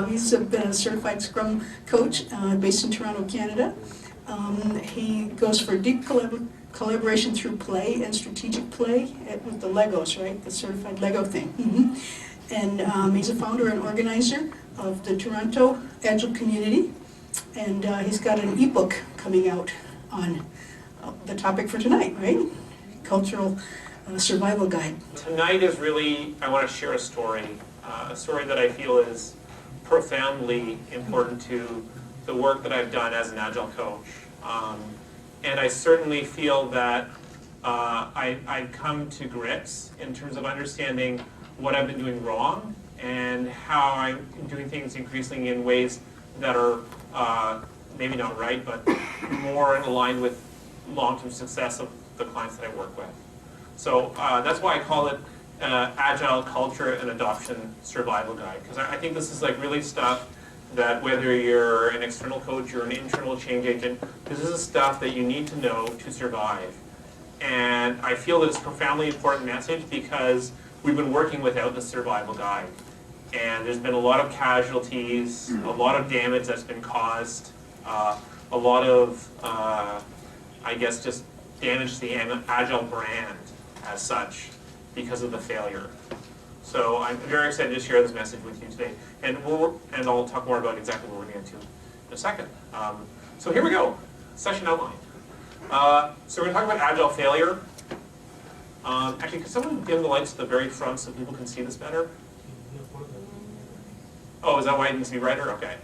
He's been a certified Scrum coach based in Toronto, Canada. He goes for deep collaboration through play and strategic play with the Legos, right? The certified Lego thing. And he's a founder and organizer of the Toronto Agile community. And he's got an ebook coming out on the topic for tonight, right? Cultural survival guide. Tonight is really, I want to share a story that I feel is profoundly important to the work that I've done as an Agile coach. And I certainly feel that I've come to grips in terms of understanding what I've been doing wrong and how I'm doing things increasingly in ways that are maybe not right, but more aligned with long-term success of the clients that I work with. So that's why I call it Agile Culture and Adoption Survival Guide, because I think this is like really stuff that whether you're an external coach or an internal change agent, this is the stuff that you need to know to survive. And I feel that it's a profoundly important message because we've been working without the survival guide. And there's been a lot of casualties, a lot of damage that's been caused, a lot of, I guess, just damage to the Agile brand as such because of the failure. So I'm very excited to share this message with you today. And I'll talk more about exactly what we're going to get to in a second. So here we go, session outline. So we're going to talk about Agile failure. Actually, could someone dim the lights at the very front so people can see this better? Oh, is that why it needs to be brighter? Okay.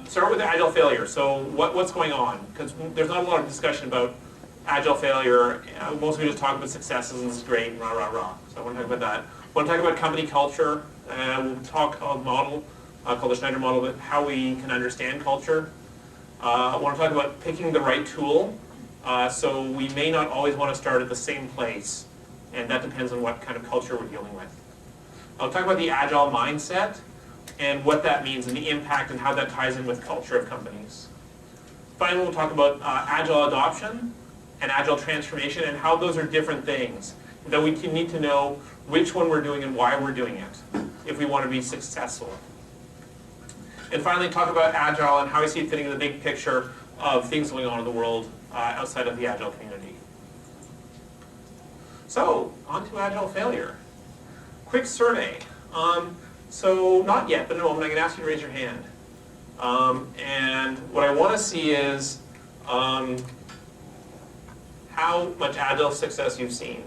Start with Agile failure. So what's going on? Because there's not a lot of discussion about Agile failure. Most people just talk about successes and this is great and rah, rah, rah. So I want to talk about that. I want to talk about company culture. We'll talk a model called the Schneider model, about how we can understand culture. I want to talk about picking the right tool. So we may not always want to start at the same place, and that depends on what kind of culture we're dealing with. I'll talk about the Agile mindset and what that means and the impact and how that ties in with culture of companies. Finally, we'll talk about Agile adoption and Agile transformation and how those are different things. That we need to know which one we're doing and why we're doing it if we want to be successful. And finally, talk about Agile and how I see it fitting in the big picture of things going on in the world outside of the Agile community. So, on to Agile failure. Quick survey. So, not yet, but in a moment I'm going to ask you to raise your hand. And what I want to see is how much Agile success you've seen.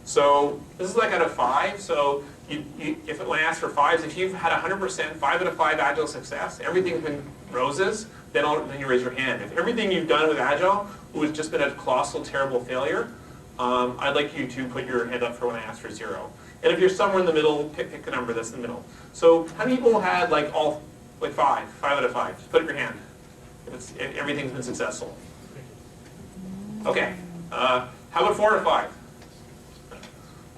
So this is like out of 5. So when I ask for 5s, if you've had 100%, 5 out of 5 Agile success, everything's been roses, then you raise your hand. If everything you've done with Agile has just been a colossal, terrible failure, I'd like you to put your hand up for when I ask for 0. And if you're somewhere in the middle, pick a number that's in the middle. So how many people had like 5 out of 5? Just put up your hand if everything's been successful. Okay. How about 4 out of 5?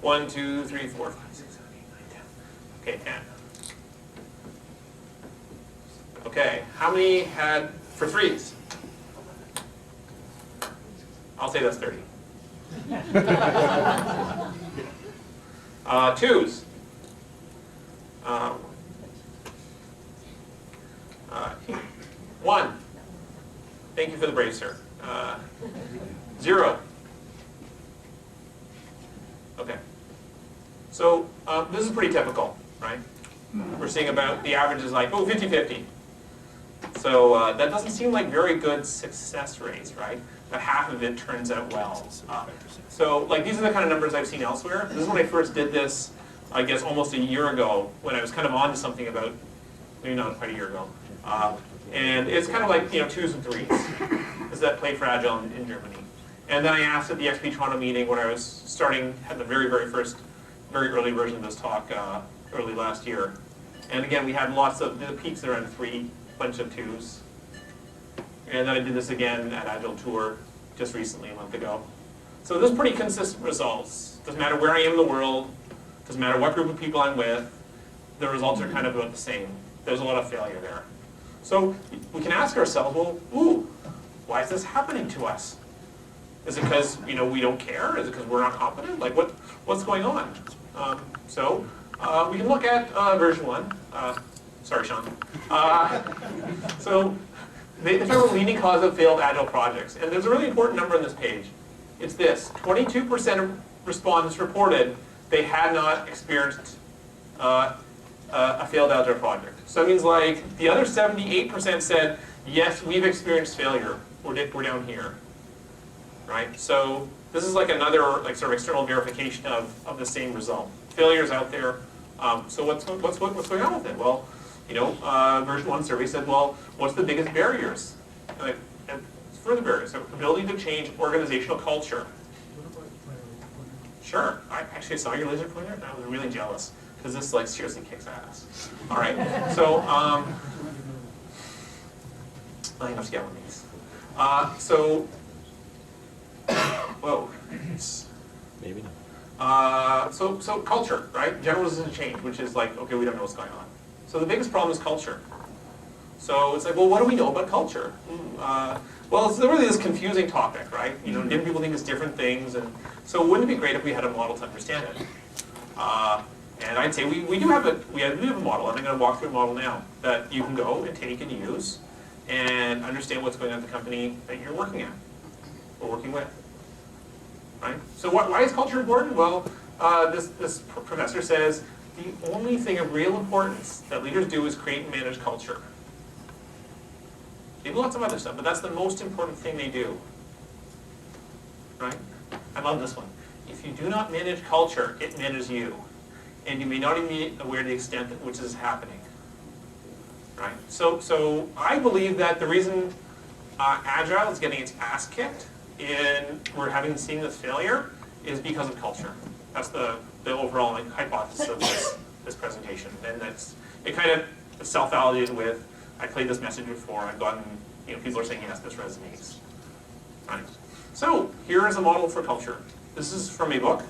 1, 2, 3, 4, 5, 6, 7, 8, 9, 10. Okay, 10. Okay, how many had for 3s? I'll say that's 30. 2s. 1. Thank you for the brave, sir. 0. Okay. So this is pretty typical, right? We're seeing about, the average is like, 50-50. So that doesn't seem like very good success rates, right? But half of it turns out well. So like these are the kind of numbers I've seen elsewhere. This is when I first did this, I guess almost a year ago, when I was kind of on to something about, maybe not quite a year ago. And it's kind of like, 2s and 3s. This is that play for Agile in Germany. And then I asked at the XP Toronto meeting when I was had the very early version of this talk early last year. And again, we had lots of, the peaks around 3, bunch of 2s. And then I did this again at Agile Tour just recently, a month ago. So there's pretty consistent results. Doesn't matter where I am in the world, doesn't matter what group of people I'm with, the results are kind of about the same. There's a lot of failure there. So we can ask ourselves, well, why is this happening to us? Is it because we don't care? Is it because we're not competent? Like what's going on? So We can look at version 1. Sorry, Sean. So they found a leading cause of failed Agile projects. And there's a really important number on this page. It's this: 22% of respondents reported they had not experienced a failed Agile project. So it means like the other 78% said, yes, we've experienced failure. We're down here, right? So this is like another like sort of external verification of the same result. Failure's out there. So what's going on with it? Well, you know, version 1 survey said, well, what's the biggest barriers? And further barriers. So ability to change organizational culture. Sure. I actually saw your laser pointer and I was really jealous because this like seriously kicks ass. All right. So I have to get one of these. Whoa. Maybe not. So culture, right? Generalization of change, which is like, okay, we don't know what's going on. So the biggest problem is culture. So it's like, well, what do we know about culture? Well, it's really this confusing topic, right? You know, different people think it's different things, and so wouldn't it be great if we had a model to understand it? And I'd say we do have a model, and I'm going to walk through a model now that you can go and take and use and understand what's going on at the company that you're working at or working with. Right? So why is culture important? Well, this professor says the only thing of real importance that leaders do is create and manage culture. They do lots of other stuff, but that's the most important thing they do. Right? I love this one. If you do not manage culture, it manages you. And you may not even be aware of the extent at which this is happening. Right? So I believe that the reason Agile is getting its ass kicked and we're seeing this failure is because of culture. That's the overall like, hypothesis of this presentation. And it kind of self-validated with, I played this message before, I've gotten, you know, people are saying, yes, this resonates. Right? So here is a model for culture. This is from a book,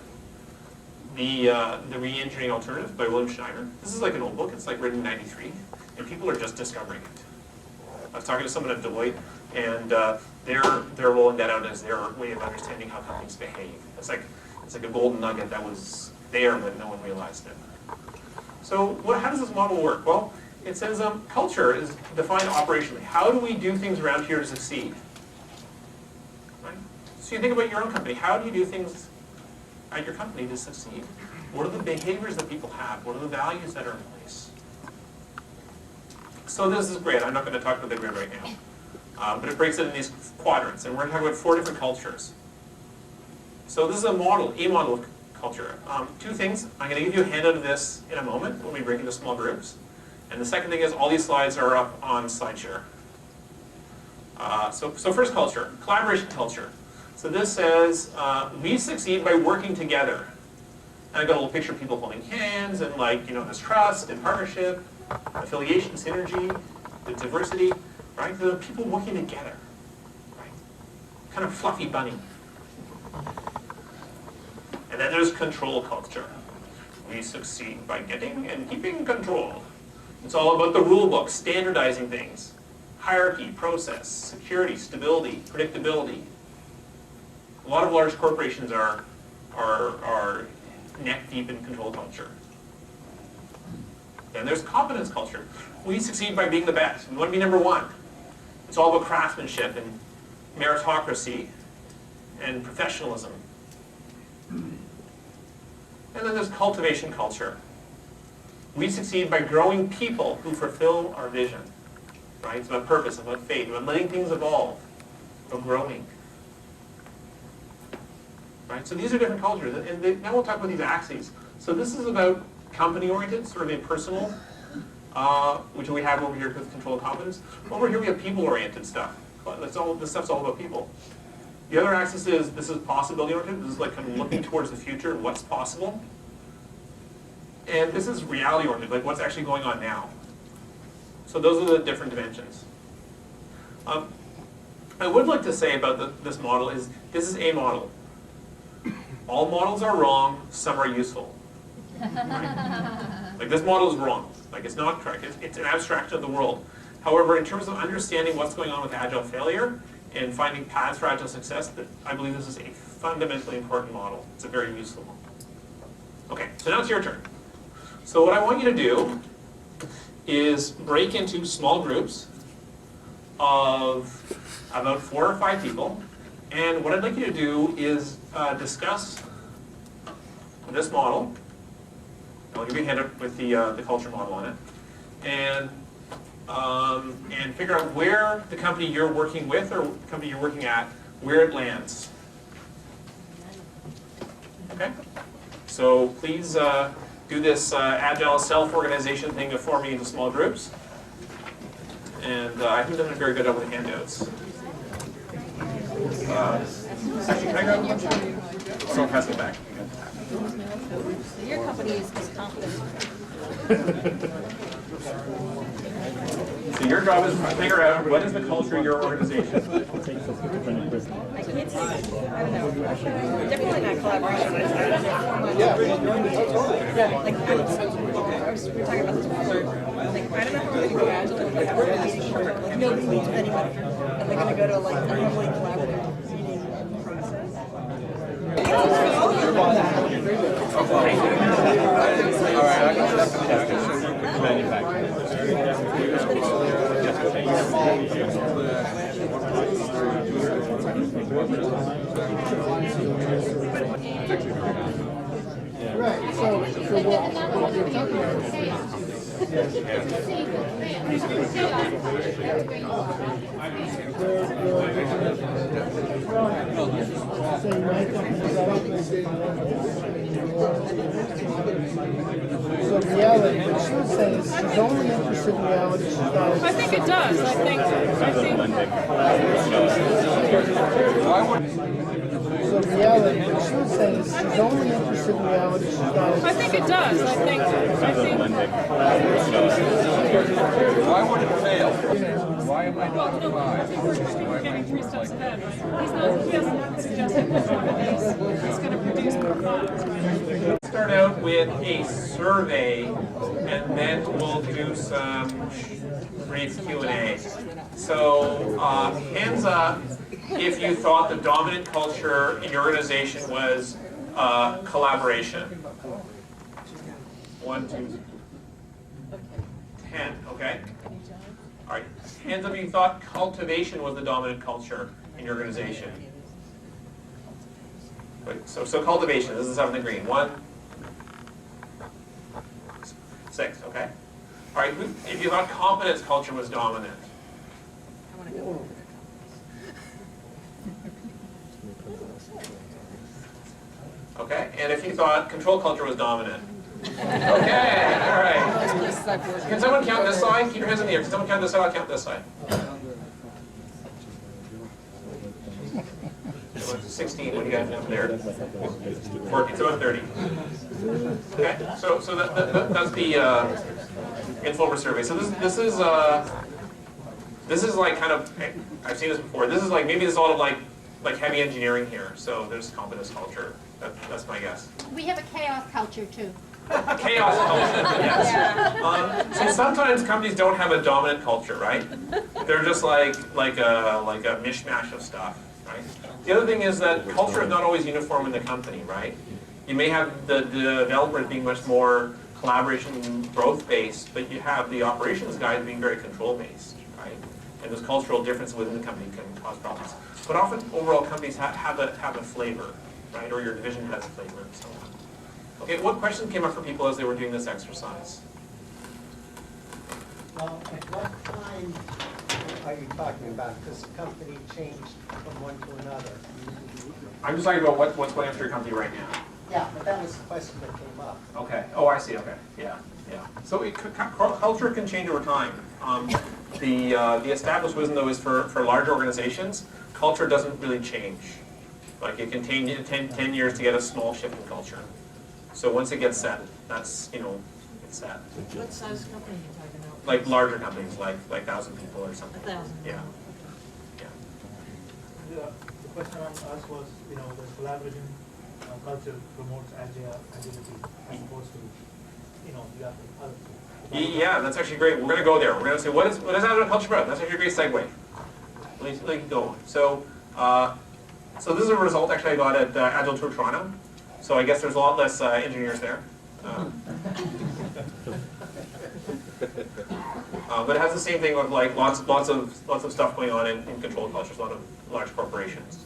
The Re-Engineering Alternative by William Schneider. This is like an old book, it's like written in '93, and people are just discovering it. I was talking to someone at Deloitte, and they're rolling that out as their way of understanding how companies behave. It's like a golden nugget that was there, but no one realized it. So how does this model work? Well, it says culture is defined operationally. How do we do things around here to succeed? Right? So you think about your own company. How do you do things at your company to succeed? What are the behaviors that people have? What are the values that are in place? So this is great. I'm not going to talk about the grid right now. But it breaks it in these quadrants. And we're going to talk about 4 different cultures. So this is a model of culture. 2 things. I'm going to give you a handout of this in a moment when we break into small groups. And the second thing is all these slides are up on SlideShare. So first culture, collaboration culture. So this says, we succeed by working together. And I've got a little picture of people holding hands and like, you know, there's trust and partnership, affiliation, synergy, the diversity, right? The people working together, right? Kind of fluffy bunny. And then there's control culture. We succeed by getting and keeping control. It's all about the rule book, standardizing things, hierarchy, process, security, stability, predictability. A lot of large corporations are neck deep in control culture. Then there's competence culture. We succeed by being the best. We want to be number 1. It's all about craftsmanship and meritocracy and professionalism. And then there's cultivation culture. We succeed by growing people who fulfill our vision. Right? It's about purpose, about faith, about letting things evolve, about growing. Right? So these are different cultures. And now we'll talk about these axes. So this is about company-oriented, sort of impersonal, which we have over here with control and competence. Over here we have people-oriented stuff. This stuff's all about people. The other axis this is possibility-oriented. This is like kind of looking towards the future, what's possible. And this is reality-oriented, like what's actually going on now. So those are the different dimensions. I would like to say about this model is, this is a model. All models are wrong, some are useful. Right? Like this model is wrong. Like it's not correct. It's an abstraction of the world. However, in terms of understanding what's going on with Agile failure and finding paths for Agile success, I believe this is a fundamentally important model. It's a very useful one. Okay, so now it's your turn. So what I want you to do is break into small groups of about 4 or 5 people. And what I'd like you to do is discuss this model. I'll give you a handout with the culture model on it. And figure out where the company you're working with or the company you're working at, where it lands. Okay? So please do this Agile self-organization thing of forming into small groups. And I haven't done a very good job with the handouts. Actually, can I grab one? Someone pass it back. Your company is confident. So your job is to figure out what is the culture of your organization. I can't say, I don't know. Definitely not collaboration. Yeah, like, we were talking about this before. Like, I don't know how we're going to go agile. Like, we're going to be like, nobody meets with anybody. And they're going to go to, like, a really collaborative meeting process. Right, so what you're talking about so reality, what she was saying is she's only interested in reality, she's not I think it does. I think. so reality, what she was saying is she's only interested in reality, she's not I think it does. I think. Why would it fail? Why am I not No, I think we're getting 3 steps ahead. He hasn't suggested he's going to produce more products. Right? Start out with a survey, and then we'll do some brief Q&A. So hands up if you thought the dominant culture in your organization was collaboration. 1, 2, 10, okay? All right, hands up if you thought cultivation was the dominant culture in your organization. Wait, so cultivation, this is up in the green. 1, 6, okay? All right, if you thought competence culture was dominant. I want to go. Okay, and if you thought control culture was dominant. Okay, all right. Can someone count this side? Keep your hands in the air. Can someone count this side? I'll count this side. 16, what do you got up there? 14, so about 30. Okay, so that's the Informer survey. So this is like kind of, I've seen this before. This is like, maybe there's a lot of like heavy engineering here. So there's competence culture. That's my guess. We have a chaos culture too. Chaos culture, yes. So sometimes companies don't have a dominant culture, right? They're just like a mishmash of stuff, right? The other thing is that culture is not always uniform in the company, right? You may have the developers being much more collaboration growth-based, but you have the operations guys being very control-based, right? And those cultural differences within the company can cause problems. But often, overall, companies have a flavor, right? Or your division has a flavor and so on. Okay, what question came up for people as they were doing this exercise? Well, at what time are you talking about? Because the company changed from one to another. I'm just talking about what's going on for your company right now. Yeah, but that was the question that came up. Okay. Oh, I see. Okay. Yeah. So culture can change over time. The established wisdom, though, is for large organizations, culture doesn't really change. Like it can take 10 years to get a small shift in culture. So once it gets set, that's, it's set. What size company are you talking about? Like larger companies, like 1,000 people or something. 1,000. Yeah. The question on us was, the collaboration culture promotes agility as opposed to, the other. Yeah, that's actually great. We're going to go there. We're going to say, what is agile culture about? That's actually a great segue. Let's go. So this is a result actually I got at Agile Tour Toronto. So I guess there's a lot less engineers there. But it has the same thing with like lots of stuff going on in control cultures, a lot of large corporations.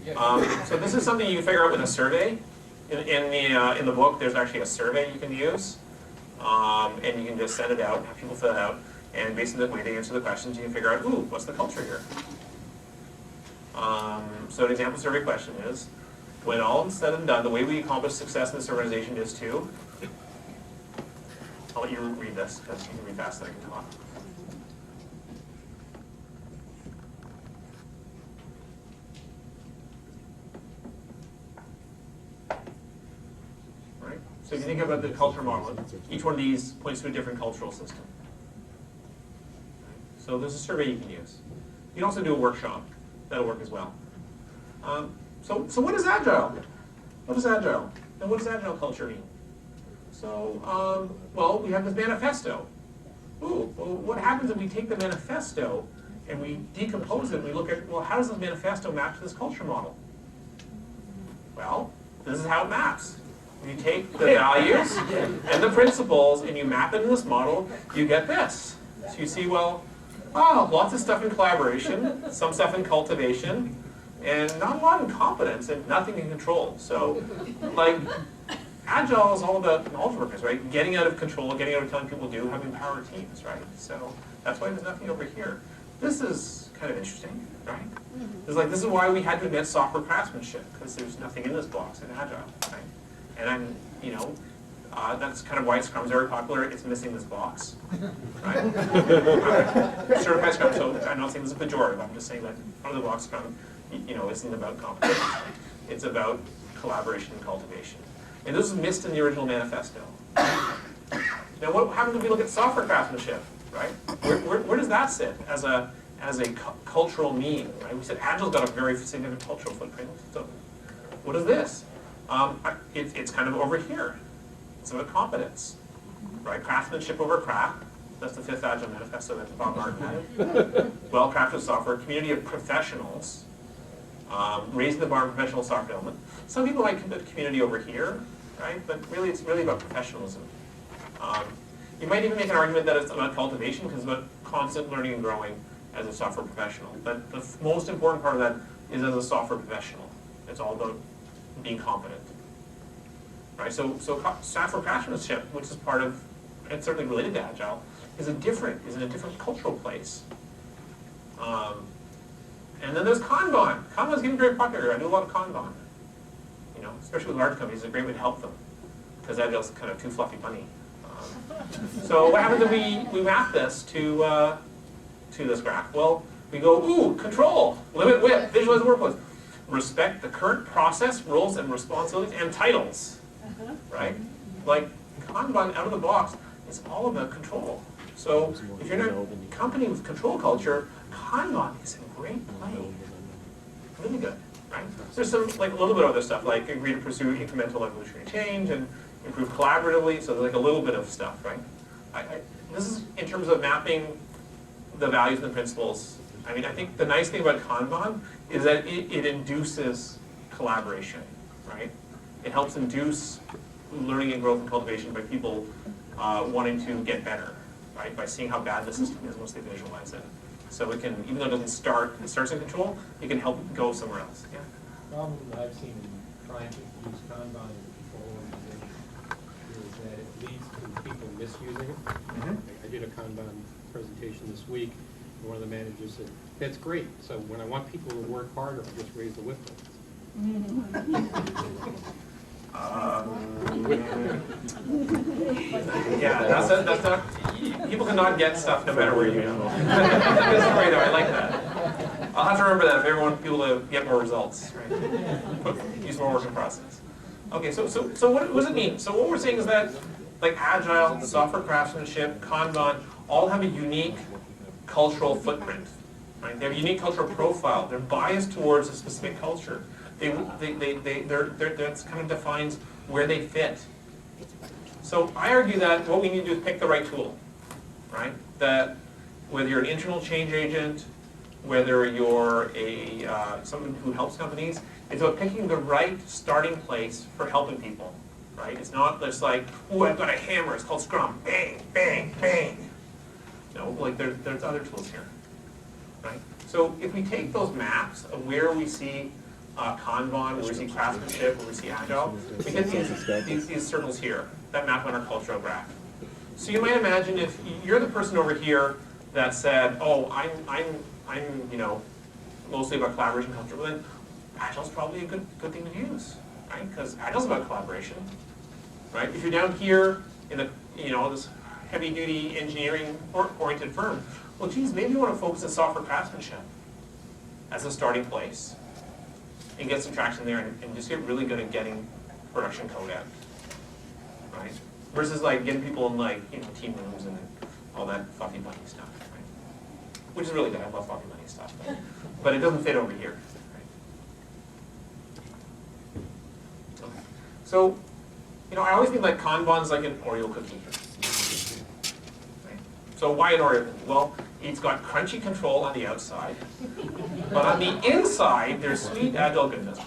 So this is something you can figure out with a survey. In the book, there's actually a survey you can use, and you can just send it out and have people fill it out. And based on the way they answer the questions, you can figure out, ooh, what's the culture here? So an example survey question is, when all is said and done, the way we accomplish success in this organization is to... I'll let you read this, because you can read fast and I can talk. Right? So if you think about the culture model, each one of these points to a different cultural system. So there's a survey you can use. You can also do a workshop. That'll work as well. So what is Agile? What is Agile? And what does Agile culture mean? So, well, we have this manifesto. Ooh, well, what happens if we take the manifesto and we decompose it and we look at, well, how does this manifesto map to this culture model? Well, this is how it maps. When you take the values and the principles and you map it in this model, you get this. So you see, well, oh, lots of stuff in collaboration, some stuff in cultivation, and not a lot in competence and nothing in control. So, like, Agile is all about knowledge workers, right? Getting out of control, getting out of telling people to do, having power teams, right? So that's why there's nothing over here. This is kind of interesting, right? It's like, this is why we had to admit software craftsmanship, because there's nothing in this box in Agile, right? And I'm, you know, that's kind of why Scrum's very popular. It's missing this box, right? Certified Scrum, so I'm not saying this is a pejorative. I'm just saying that part of the box Scrum, you know, isn't about competition. It's about collaboration and cultivation. And this is missed in the original manifesto. Now, what happens if we look at software craftsmanship, right? Where does that sit as a cultural mean, right? We said Agile's got a very significant cultural footprint. So, what is this? It's kind of over here. It's about competence, right? Craftsmanship over craft. That's the 5th Agile manifesto that Bob Martin added. Well-crafted software, community of professionals, raising the bar in professional software development. Some people might put community over here, right? But really, it's really about professionalism. You might even make an argument that it's about cultivation because it's about constant learning and growing as a software professional. But the most important part of that is as a software professional. It's all about being competent. Right? So software craftsmanship, which is part of, it's certainly related to Agile, is in a different cultural place. And then there's Kanban. Kanban's getting very popular. I do a lot of Kanban. You know, especially with large companies, it's a great way to help them because Agile's kind of too fluffy bunny. So what happens if we map this to this graph? Well, we go, ooh, control, limit width, visualize the workflows, respect the current process, roles, and responsibilities, and titles. Right? Like Kanban out of the box is all about control. So if you're in a company with control culture, Kanban is a great play. Really good, right? There's some, like a little bit of other stuff, like agree to pursue incremental evolutionary change and improve collaboratively, so there's like a little bit of stuff, right? This is in terms of mapping the values and the principles. I mean, I think the nice thing about Kanban is that it induces collaboration, right? It helps induce learning and growth and cultivation by people wanting to get better, right? By seeing how bad the system is once they visualize it. So it can, even though it starts in control, it can help go somewhere else. Yeah. The problem that I've seen in trying to use Kanban in a control organization is that it leads to people misusing it. I did a Kanban presentation this week, and one of the managers said, "That's great. So when I want people to work harder, I just raise the whip limits." Yeah, that's not, people cannot get stuff no matter where you go. That's great though, I like that. I'll have to remember that if I want people to get more results, right? Use more work in process. Okay, so what does it mean? So what we're saying is that, like Agile, software craftsmanship, Kanban, all have a unique cultural footprint, right? They have a unique cultural profile. They're biased towards a specific culture. That kind of defines where they fit. So I argue that what we need to do is pick the right tool, right? That whether you're an internal change agent, whether you're someone who helps companies, it's about picking the right starting place for helping people. right? It's not just like, oh, I've got a hammer, it's called Scrum, bang, bang, bang. No, like there's other tools here, right? So if we take those maps of where we see Kanban, where we see craftsmanship, where we see Agile, we get these circles here that map on our cultural graph. So you might imagine if you're the person over here that said, oh, I'm you know, mostly about collaboration culture, well then Agile's probably a good thing to use, right? Because Agile's about collaboration, right? If you're down here in the, you know, this heavy-duty engineering-oriented firm, well, geez, maybe you want to focus on software craftsmanship as a starting place and get some traction there and just get really good at getting production code out, right? Versus like getting people in like, you know, team rooms and all that fluffy bunny stuff, right? Which is really good. I love fluffy bunny stuff, but it doesn't fit over here, right? Okay. So, you know, I always think like Kanban's like an Oreo cookie. Right? So why an Oreo cookie? Well, it's got crunchy control on the outside, but on the inside, there's sweet Agile goodness.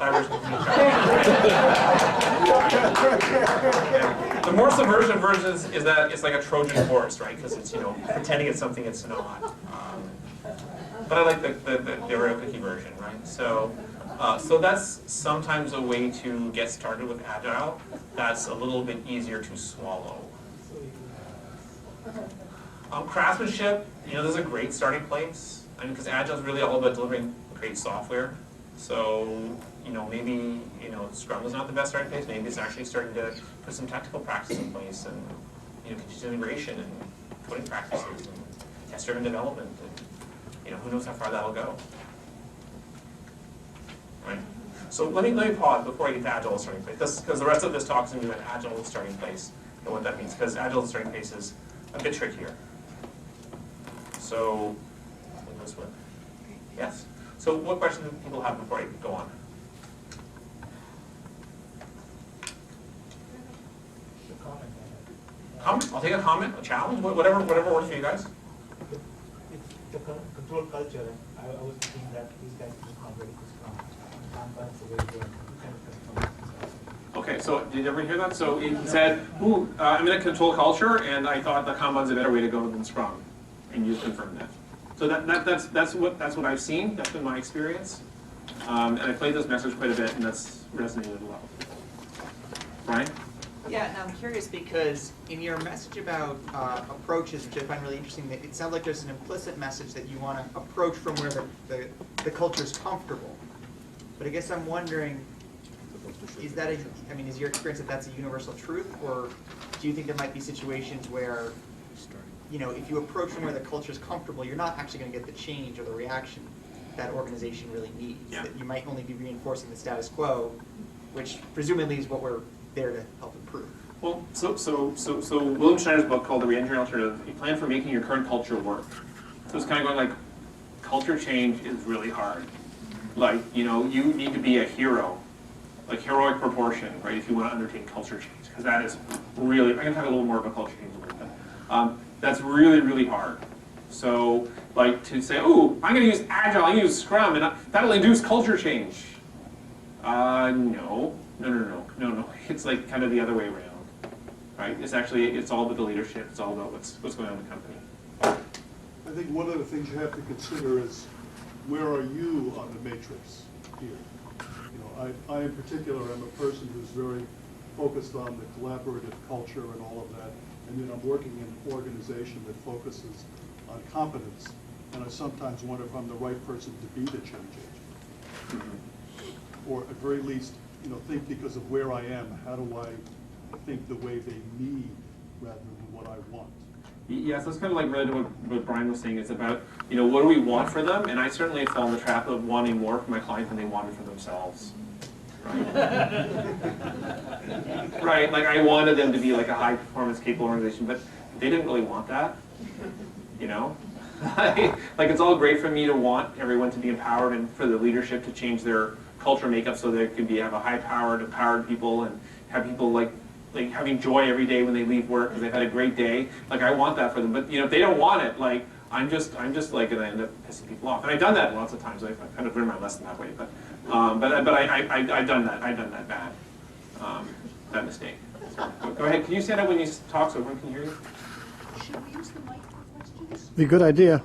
The more subversive versions is that it's like a Trojan horse, right? Because it's, you know, pretending it's something it's not. But I like the Oreo cookie version, right? So, so that's sometimes a way to get started with Agile. That's a little bit easier to swallow. Craftsmanship, you know, this is a great starting place. I mean, because Agile is really all about delivering great software. So, you know, maybe, you know, Scrum is not the best starting place. Maybe it's actually starting to put some technical practice in place and, you know, continuous integration and coding practices and test-driven development. And, you know, who knows how far that'll go. Right? So let me pause before I get to Agile as a starting place. Because the rest of this talk is going to be about Agile as a starting place and what that means. Because Agile as a starting place is a bit trickier. So, this one. Yes? So what questions do people have before I go on? Comment? I'll take a comment, a challenge, whatever works for you guys. It's the control culture. I was thinking that these guys are not ready to Scrum. Kanban's the way they kind of control. Okay, so did everyone hear that? So he said, ooh, I'm in a control culture, and I thought the Kanban's a better way to go than Scrum. And you just confirmed that. So that's what I've seen. That's been my experience. And I played this message quite a bit, and that's resonated well. Brian? Yeah, and I'm curious because in your message about approaches, which I find really interesting, it sounds like there's an implicit message that you want to approach from where the culture is comfortable. But I guess I'm wondering, is that is your experience that that's a universal truth, or do you think there might be situations where, you know, if you approach from where the culture is comfortable, you're not actually going to get the change or the reaction that organization really needs? Yeah. That you might only be reinforcing the status quo, which presumably is what we're there to help improve. Well, so William Schneider's book called The Re-Engineering Alternative, you plan for making your current culture work. So it's kind of going like, culture change is really hard. Like, you know, you need to be a hero, like heroic proportion, right, if you want to undertake culture change. Because that is really, I'm going to talk a little more about culture change a little bit. That's really, really hard. So, like, to say, oh, I'm going to use Agile, I'm going to use Scrum, and that'll induce culture change. No. It's like kind of the other way around, right? It's all about the leadership. It's all about what's going on in the company. I think one of the things you have to consider is where are you on the matrix here? You know, I in particular am a person who's very focused on the collaborative culture and all of that, and then I'm working in an organization that focuses on competence, and I sometimes wonder if I'm the right person to be the change agent. Mm-hmm. Or at very least, you know, think because of where I am, how do I think the way they need rather than what I want? Yes, that's kind of like related to what Brian was saying. It's about, you know, what do we want for them? And I certainly fall in the trap of wanting more for my client than they wanted for themselves. Right? Right, like I wanted them to be like a high performance capable organization, but they didn't really want that, you know? Like it's all great for me to want everyone to be empowered and for the leadership to change their culture makeup so they can have a high-powered, empowered people and have people like having joy every day when they leave work because they've had a great day. Like I want that for them, but you know if they don't want it, like I'm just like gonna end up pissing people off. And I've done that lots of times. I've kind of learned my lesson that way. But I've done that. I've done that bad mistake. Go ahead, can you stand up when you talk so everyone can hear you? Should we use the mic for questions? Be a good idea.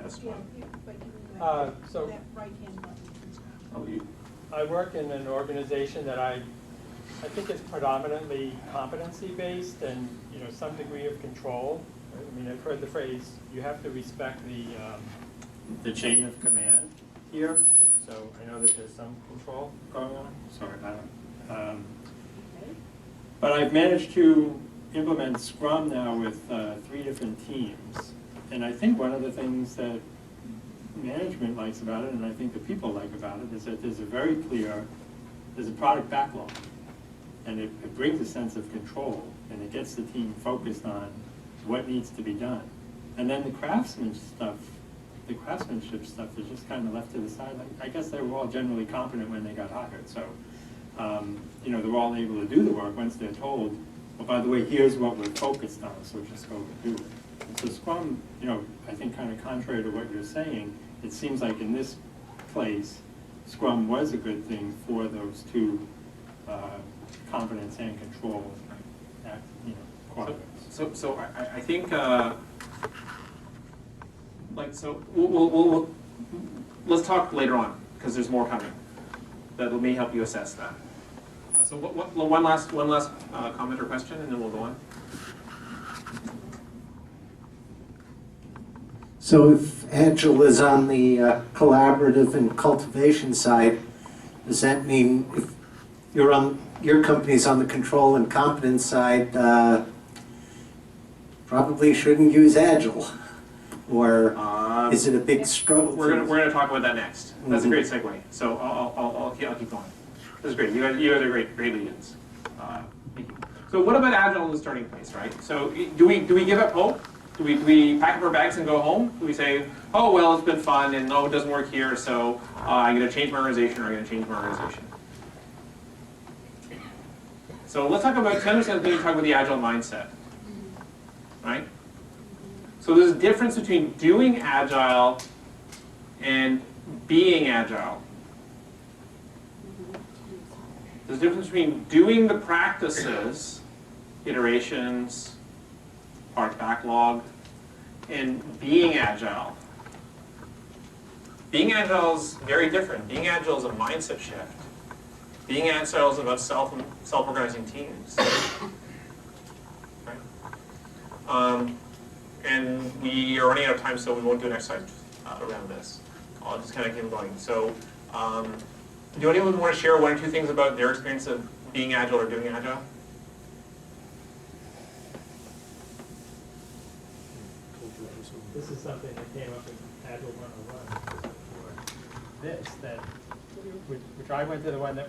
That's Yeah, fine. but you So that right hand button. Oh, you- I work in an organization that I think is predominantly competency-based and, some degree of control. I mean, I've heard the phrase, you have to respect the chain of command here. So I know that there's some control going on. Sorry, I don't. But I've managed to implement Scrum now with 3 different teams. And I think one of the things that management likes about it, and I think the people like about it, is that there's a product backlog. And it brings a sense of control, and it gets the team focused on what needs to be done. And then the craftsmanship stuff is just kind of left to the side. I guess they were all generally competent when they got hired, so they're all able to do the work once they're told, well, by the way, here's what we're focused on, so just go and do it. And so Scrum, I think kind of contrary to what you're saying, it seems like in this place, Scrum was a good thing for those two competence and control quadrants. So I think, we'll let's talk later on, because there's more coming that may help you assess that. So one last comment or question, and then we'll go on. So if Agile is on the collaborative and cultivation side, does that mean if your company's on the control and competence side, probably shouldn't use Agile? Or is it a big struggle? We're gonna talk about that next. That's a great segue. So I'll keep going. This is great. You guys are great lead-ins. Thank you. So what about Agile in the starting place, right? So do we give up hope? Do we pack up our bags and go home? Do we say, oh well, it's been fun, and no, it doesn't work here, so I'm going to change my organization, or I'm going to change my organization? So let's talk about, to understand, we talk about the Agile mindset, right? So there's a difference between doing Agile and being Agile. There's a difference between doing the practices, iterations, product backlog, and being Agile. Being Agile is very different. Being Agile is a mindset shift. Being Agile is about self-organizing teams. Right? And we are running out of time, so we won't do an exercise around this. I'll just kind of keep going. So, do anyone want to share 1 or 2 things about their experience of being Agile or doing Agile? This is something that came up in Agile 101 for this, which I went to the one that,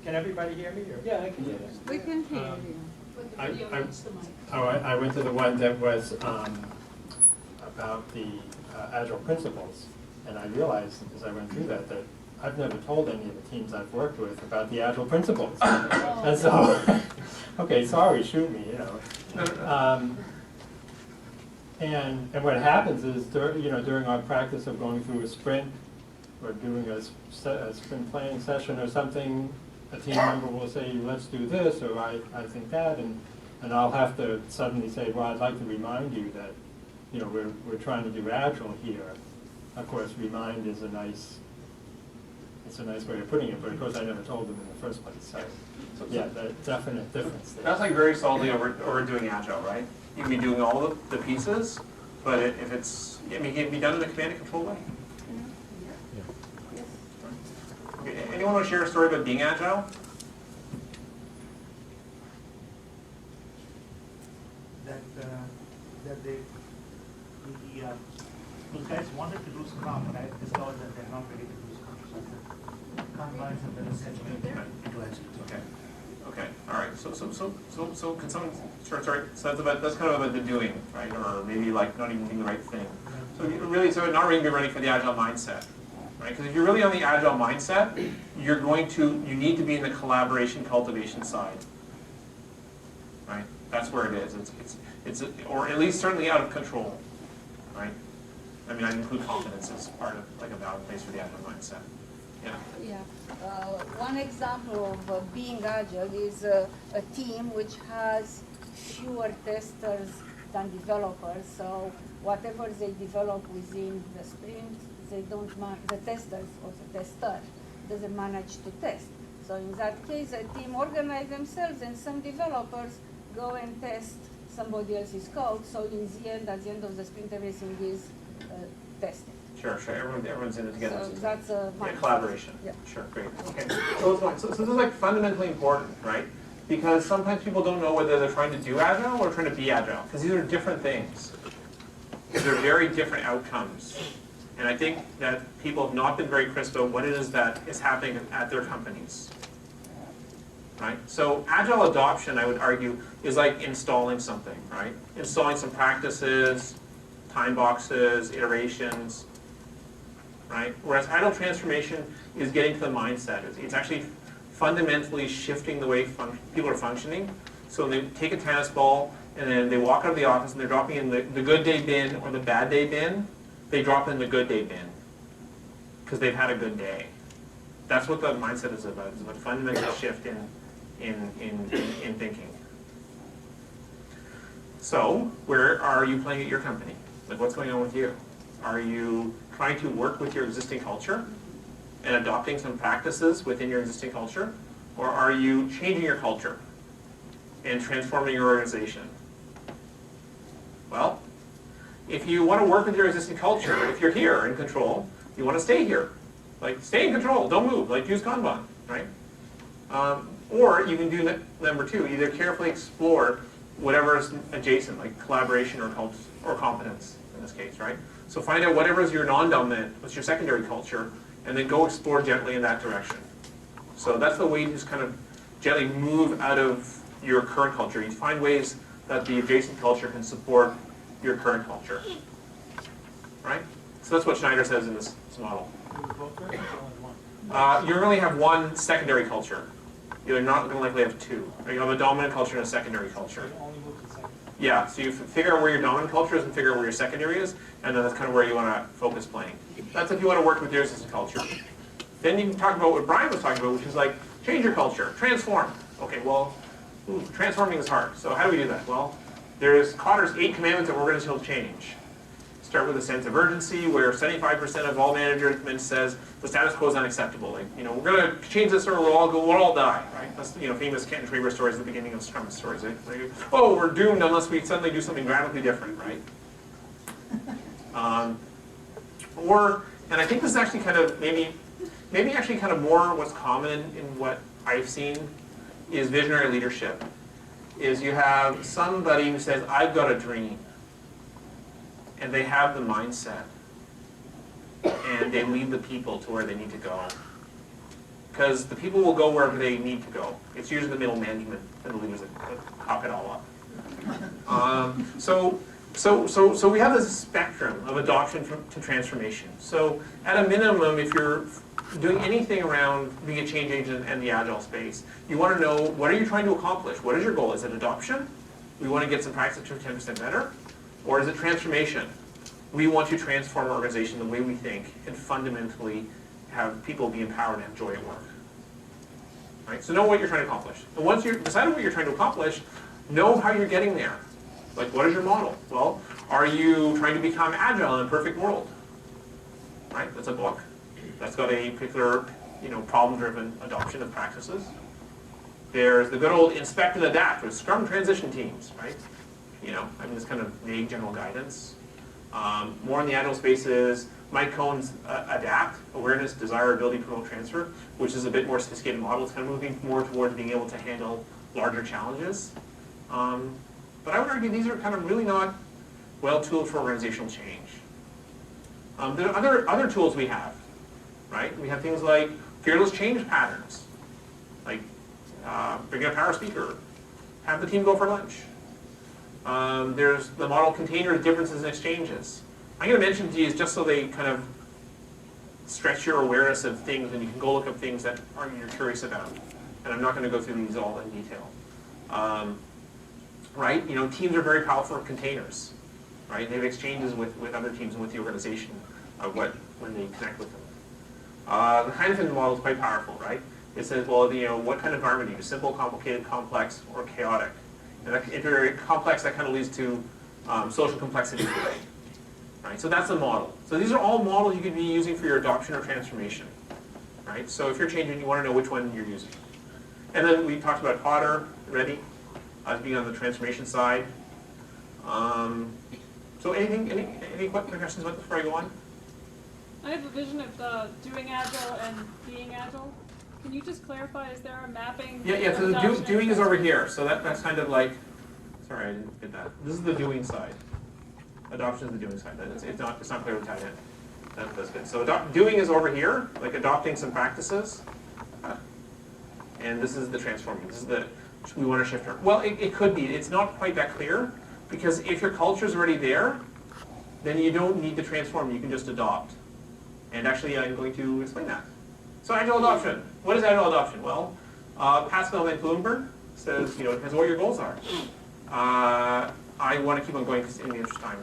can everybody hear me? Or? Yeah, I can hear you. We can hear you. I went to the one that was about the Agile principles, and I realized as I went through that I've never told any of the teams I've worked with about the Agile principles. And so, okay, sorry, shoot me, And what happens is, during our practice of going through a sprint or doing a sprint planning session or something, a team member will say, let's do this, or I think that, and I'll have to suddenly say, well, I'd like to remind you that, we're trying to do Agile here. Of course, remind is a nice way of putting it, but of course I never told them in the first place. So yeah, that definite difference there. That's like very solidly overdoing Agile, right? You can be doing all the pieces, but if it's, it can be done in a command and control way. Okay, anyone want to share a story about being Agile? Those guys wanted to do Scrum, but I discovered that they're not ready to do Scrum. So Kanban is a better essential. Okay. Okay. All right. So can someone sorry. So that's kind of about the doing, right? Or maybe like not even doing the right thing. So not really be ready for the Agile mindset, right? Because if you're really on the Agile mindset, you need to be in the collaboration cultivation side, right? That's where it is. It's or at least certainly out of control, right? I mean, I include confidence as part of like a valid place for the Agile mindset. Yeah. Yeah. One example of being agile is a team which has fewer testers than developers. So whatever they develop within the sprint, they don't the testers or the tester doesn't manage to test. So in that case, a team organize themselves, and some developers go and test somebody else's code. So in the end, at the end of the sprint, everything is tested. Sure, sure. Everyone's in it together. So that's a collaboration. Yeah. Sure, great. Okay. So this is like fundamentally important, right? Because sometimes people don't know whether they're trying to do agile or trying to be agile, because these are different things. They're very different outcomes. And I think that people have not been very crisp about what it is that is happening at their companies. Right? So agile adoption, I would argue, is like installing something, right? Installing some practices, time boxes, iterations, right? Whereas agile transformation is getting to the mindset. It's actually fundamentally shifting the way people are functioning. So they take a tennis ball and then they walk out of the office and they're dropping in the good day bin or the bad day bin. They drop in the good day bin because they've had a good day. That's what the mindset is about. It's a fundamental shift in thinking. So where are you playing at your company? Like, what's going on with you? Are you trying to work with your existing culture and adopting some practices within your existing culture? Or are you changing your culture and transforming your organization? Well, if you want to work with your existing culture, if you're here in control, you want to stay here. Like, stay in control, don't move, like use Kanban, right? Or you can do number two, either carefully explore whatever is adjacent, like collaboration or competence in this case, right? So find out whatever is your non-dominant, what's your secondary culture, and then go explore gently in that direction. So that's the way you just kind of gently move out of your current culture. You find ways that the adjacent culture can support your current culture, right? So that's what Schneider says in this model. You only have one secondary culture. You're not going to likely have two. You have a dominant culture and a secondary culture. Yeah, so you figure out where your dominant culture is and figure out where your secondary is, and then that's kind of where you want to focus playing. That's if you want to work with your existing culture. Then you can talk about what Brian was talking about, which is like, change your culture, transform. Okay, well, transforming is hard. So how do we do that? Well, there's Cotter's 8 commandments of organizational change. Start with a sense of urgency, where 75% of all management says the status quo is unacceptable. Like, we're going to change this or we'll all die, right? That's, famous Kent and Traber stories at the beginning of Scrum stories. Like, oh, we're doomed unless we suddenly do something radically different, right? And I think this is actually kind of maybe actually kind of more what's common in what I've seen is visionary leadership. Is you have somebody who says, I've got a dream. And they have the mindset, and they lead the people to where they need to go. Because the people will go wherever they need to go. It's usually the middle management and the leaders that hop it all up. So we have this spectrum of adoption to transformation. So at a minimum, if you're doing anything around being a change agent and the agile space, you want to know, what are you trying to accomplish? What is your goal? Is it adoption? We want to get some practice to 10% better. Or is it transformation? We want to transform our organization the way we think and fundamentally have people be empowered and enjoy at work. Right? So know what you're trying to accomplish. And once you've decided what you're trying to accomplish, know how you're getting there. Like, what is your model? Well, are you trying to become agile in a perfect world? Right? That's a book. That's got a particular, problem-driven adoption of practices. There's the good old inspect and adapt with Scrum transition teams, right? This kind of vague general guidance. More in the agile space is Mike Cohn's adapt, awareness, desirability, promote, transfer, which is a bit more sophisticated model. It's kind of moving more towards being able to handle larger challenges. But I would argue these are kind of really not well-tooled for organizational change. There are other tools we have, right? We have things like fearless change patterns, like bring in a power speaker, have the team go for lunch. There's the model containers, differences, and exchanges. I'm going to mention these just so they kind of stretch your awareness of things, and you can go look up things that you're curious about. And I'm not going to go through these all in detail. Right? Teams are very powerful containers. Right? They have exchanges with other teams and with the organization when they connect with them. The Heineken model is quite powerful, right? It says, well, what kind of environment are you? Simple, complicated, complex, or chaotic? And if you're complex, that kind of leads to social complexity today. Right? So that's the model. So these are all models you could be using for your adoption or transformation. Right? So if you're changing, you want to know which one you're using. And then we talked about Potter, ready, as being on the transformation side. So any questions about this before I go on? I have a vision of doing Agile and being Agile. Can you just clarify, is there a mapping? Yeah, so the doing is over here. So that's kind of like, sorry, I didn't get that. This is the doing side. Adoption is the doing side. It's not clearly tied in. That's good. So doing is over here, like adopting some practices. And this is the transforming. This is we want to shift our, well, it could be. It's not quite that clear, because if your culture is already there, then you don't need to transform. You can just adopt. And actually, I'm going to explain that. So Agile adoption. What is Agile adoption? Well, Pascal Van Bloomberg says, it depends on what your goals are. I want to keep on going because in the interest of time.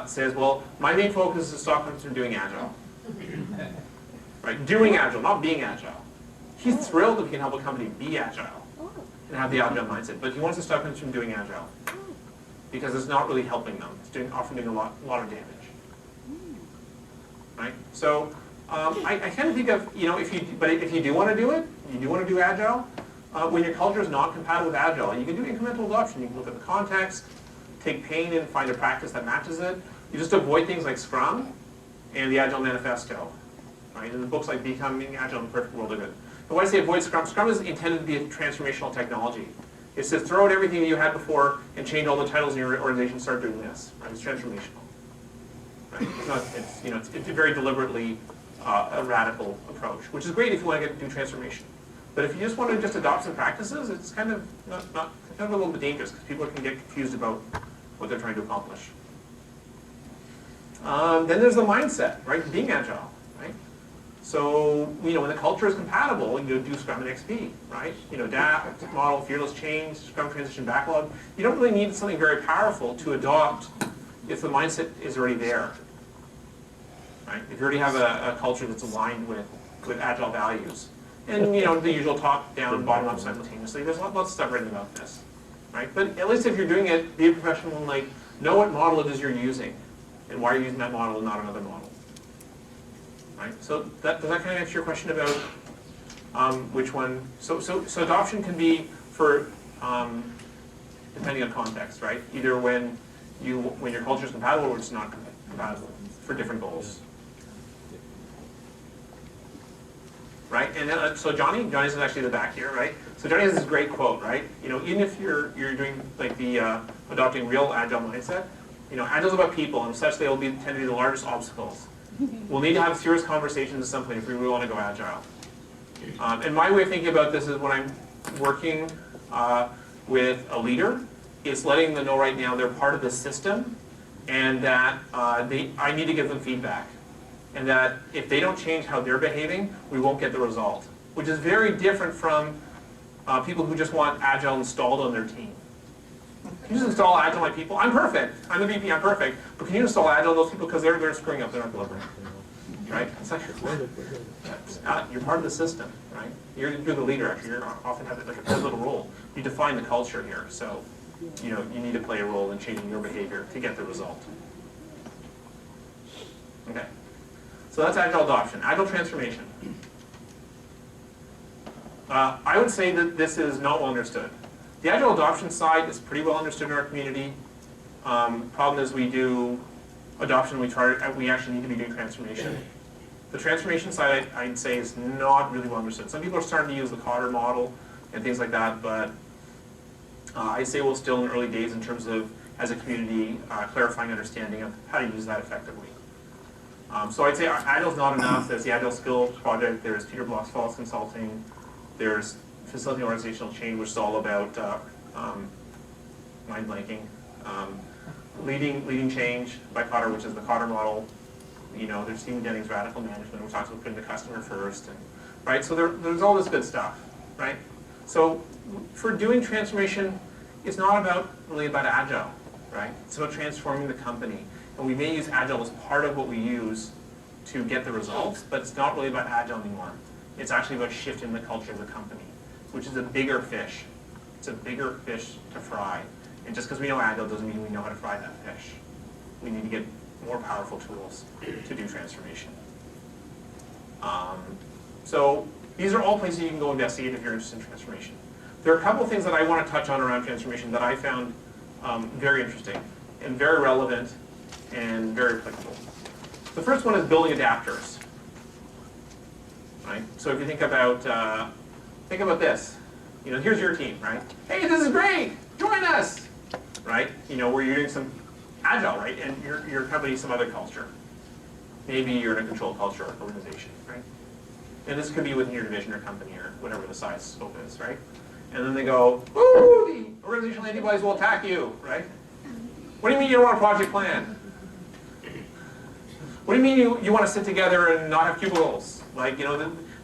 Says, well, my main focus is to stop him from doing Agile. Right? Doing Agile, not being Agile. He's thrilled if he can help a company be Agile and have the Agile mindset, but he wants to stop him from doing Agile because it's not really helping them. It's often doing a lot of damage. Right? So I kind of think of, if you do want to do it, you do want to do Agile, when your culture is not compatible with Agile, you can do incremental adoption. You can look at the context, take pain and find a practice that matches it. You just avoid things like Scrum and the Agile Manifesto. Right? And the books like Becoming Agile in the Perfect World are good. But when I say avoid Scrum, Scrum is intended to be a transformational technology. It says throw out everything that you had before and change all the titles in your organization, start doing this. Right? It's transformational. Right? It's a very deliberately a radical approach, which is great if you want to do transformation. But if you just want to just adopt some practices, it's kind of kind of a little bit dangerous because people can get confused about what they're trying to accomplish. Then there's the mindset, right? Being Agile, right? So when the culture is compatible, you do Scrum and XP, right? DAP, model, fearless change, Scrum transition backlog. You don't really need something very powerful to adopt if the mindset is already there, right? If you already have a culture that's aligned with Agile values. And the usual top down, bottom up simultaneously. There's lots of stuff written about this, right? But at least if you're doing it, be a professional and know what model it is you're using and why you're using that model and not another model, right? So does that kind of answer your question about which one? So adoption can be for depending on context, right? Either when your culture is compatible or it's not compatible for different goals. Right, and so Johnny's actually in the back here, right? So Johnny has this great quote, right? Even if you're doing like the adopting real Agile mindset, Agile's about people, and such they will tend to be the largest obstacles. We'll need to have serious conversations at some point if we really want to go Agile. And my way of thinking about this is when I'm working with a leader, it's letting them know right now they're part of the system, and that I need to give them feedback. And that if they don't change how they're behaving, we won't get the result. Which is very different from people who just want Agile installed on their team. Can you just install Agile on my people? I'm perfect. I'm the VP, I'm perfect. But can you install Agile on those people because they're screwing up, they're not delivering. Right? It's like, you're part of the system, right? You're the leader, actually. You often have like a pivotal role. You define the culture here, so you need to play a role in changing your behavior to get the result. Okay. So that's Agile adoption. Agile transformation. I would say that this is not well understood. The Agile adoption side is pretty well understood in our community. Problem is we do adoption, we actually need to be doing transformation. The transformation side, I'd say, is not really well understood. Some people are starting to use the Cotter model and things like that, but I'd say we're still in early days in terms of, as a community, clarifying understanding of how to use that effectively. So I'd say Agile's not enough. There's the Agile Skills Project, there's Peter Block's Falls Consulting, there's Facilitating Organizational Change, which is all about mind blanking. Leading Change by Cotter, which is the Cotter model. There's Stephen Denning's Radical Management, which talks about putting the customer first. Right? So there's all this good stuff, right? So for doing transformation, it's not really about Agile, right? It's about transforming the company. And we may use Agile as part of what we use to get the results, but it's not really about Agile anymore. It's actually about shifting the culture of the company, which is a bigger fish. It's a bigger fish to fry. And just because we know Agile doesn't mean we know how to fry that fish. We need to get more powerful tools to do transformation. So these are all places you can go investigate if you're interested in transformation. There are a couple of things that I want to touch on around transformation that I found very interesting and very relevant and very applicable. The first one is building adapters. Right? So if you think about this. You know, here's your team, right? Hey, this is great. Join us. Right? You know, where you're doing some Agile, right? And your company, some other culture. Maybe you're in a controlled culture or organization, right? And this could be within your division or company or whatever the size scope is, right? And then they go, "Ooh, the organizational antibodies will attack you," right? What do you mean you don't want a project plan? What do you mean you want to sit together and not have cubicles? Like, you know,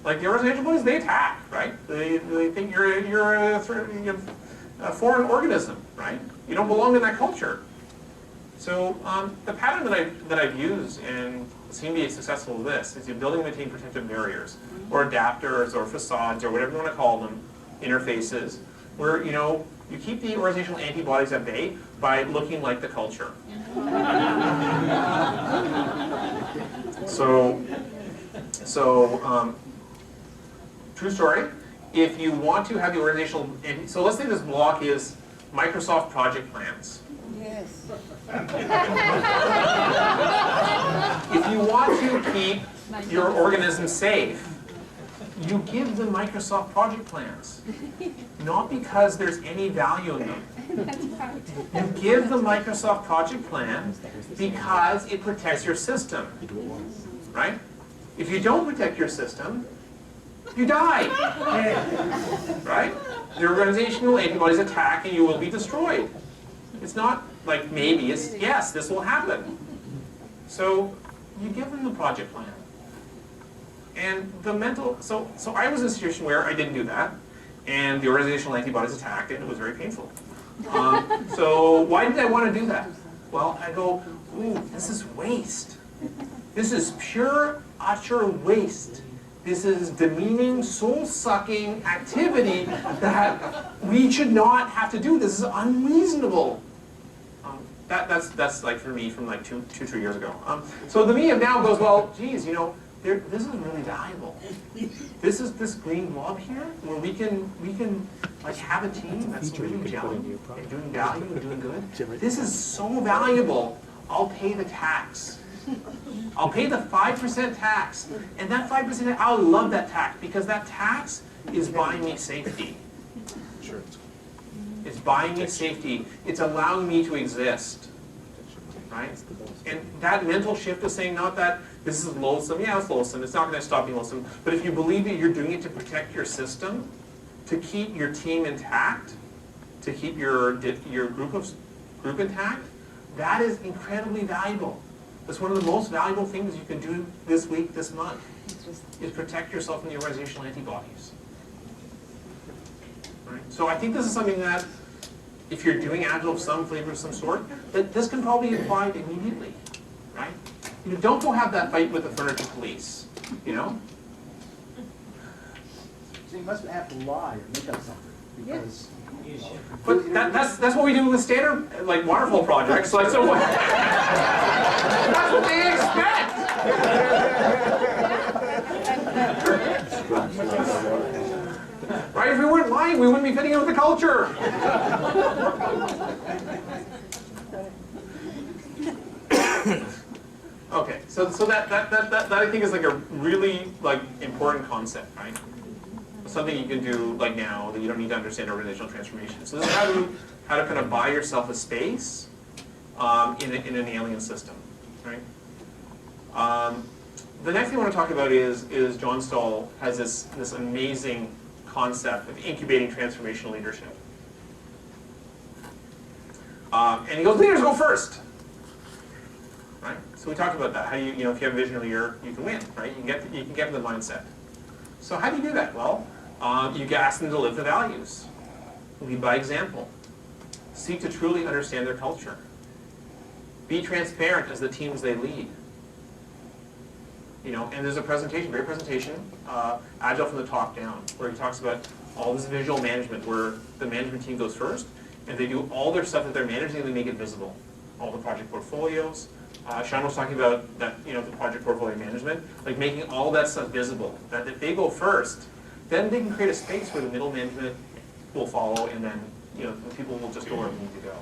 like the organizational antibodies, they attack, right? They think you're a foreign organism, right? You don't belong in that culture. So the pattern that I've used and seem to be successful with this is you're building and maintaining protective barriers, or adapters, or facades, or whatever you want to call them, interfaces, where you keep the organizational antibodies at bay by looking like the culture. True story. If you want to have the organizational, so let's say this block is Microsoft project plans. Yes. If you want to keep your organism safe, you give them Microsoft project plans. Not because there's any value in them. You give the Microsoft project plan because it protects your system. Right? If you don't protect your system, you die. Right? The organizational antibodies attack and you will be destroyed. It's not like maybe, it's yes, this will happen. So you give them the project plan. And the mental, so I was in a situation where I didn't do that, and the organizational antibodies attacked, and it was very painful. So why did I want to do that? Well, I go, ooh, this is waste. This is pure, utter waste. This is demeaning, soul-sucking activity that we should not have to do. This is unreasonable. That's like for me from like 2-3 years ago. So the me of now goes, well, geez, this is really valuable. This is this green blob here, where we can like have a team that's really gelling and doing value and doing good. This is so valuable. I'll pay the tax. I'll pay the 5% tax, and that 5%, I'll love that tax because that tax is buying me safety. Sure. It's buying me safety. It's allowing me to exist. Right? And that mental shift is saying not that this is loathsome. Yeah, it's loathsome. It's not going to stop being loathsome. But if you believe that you're doing it to protect your system, to keep your team intact, to keep your group intact, that is incredibly valuable. That's one of the most valuable things you can do this week, this month, is protect yourself from the organizational antibodies. Right? So I think this is something that, if you're doing Agile of some flavor of some sort, that this can probably be applied immediately, right? Don't go have that fight with the furniture police, So you must have to lie or make up something, because... But that's what we do with standard, like, waterfall projects. Like, so what? That's what they expect. Right? If we weren't lying, we wouldn't be fitting in with the culture. Okay, so that I think is like a really important concept, right? Something you can do like now that you don't need to understand organizational transformation. So this is how to kind of buy yourself a space in an alien system, right? The next thing I want to talk about is John Stahl has this amazing concept of incubating transformational leadership. And he goes, leaders go first. Right? So we talked about that. How do if you have a vision leader, you can win, right? You can get to the mindset. So how do you do that? Well, you ask them to live the values. Lead by example. Seek to truly understand their culture. be transparent as the teams they lead. You know, and there's a presentation, great presentation, Agile from the top down, where he talks about all this visual management, where the management team goes first, and they do all their stuff that they're managing, and they make it visible. All the project portfolios. Sean was talking about that, you know, the project portfolio management, like making all that stuff visible. That if they go first, then they can create a space where the middle management will follow, and then, you know, the people will just go where they need to go.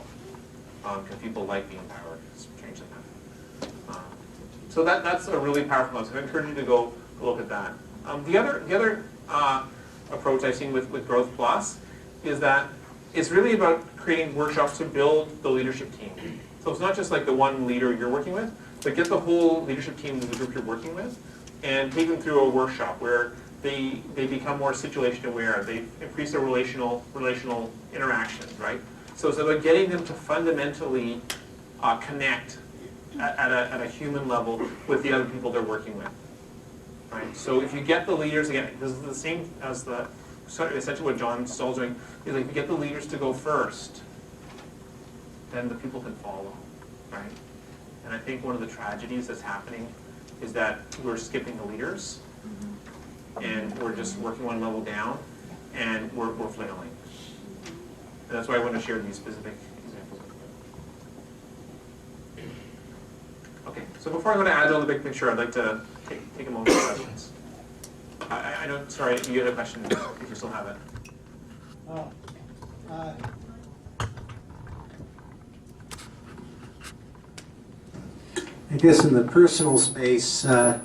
Because people like being empowered. It's changed that. So that's a really powerful one. So I encourage you to go look at that. The other approach I've seen with Growth Plus is that it's really about creating workshops to build the leadership team. So it's not just like the one leader you're working with, but get the whole leadership team of the group you're working with and take them through a workshop where they become more situation aware. They increase their relational interactions, right? So it's about getting them to fundamentally connect at a human level with the other people they're working with, right? So if you get the leaders, again, this is the same as essentially what John Stoll's doing, is like, if you get the leaders to go first, then the people can follow, right? And I think one of the tragedies that's happening is that we're skipping the leaders, and we're just working one level down, and we're flailing. And that's why I want to share these specific examples. Okay, so before I go to Agile, the big picture, I'd like to take a moment for questions. I know, sorry, you had a question, if you still have it. I guess in the personal space, a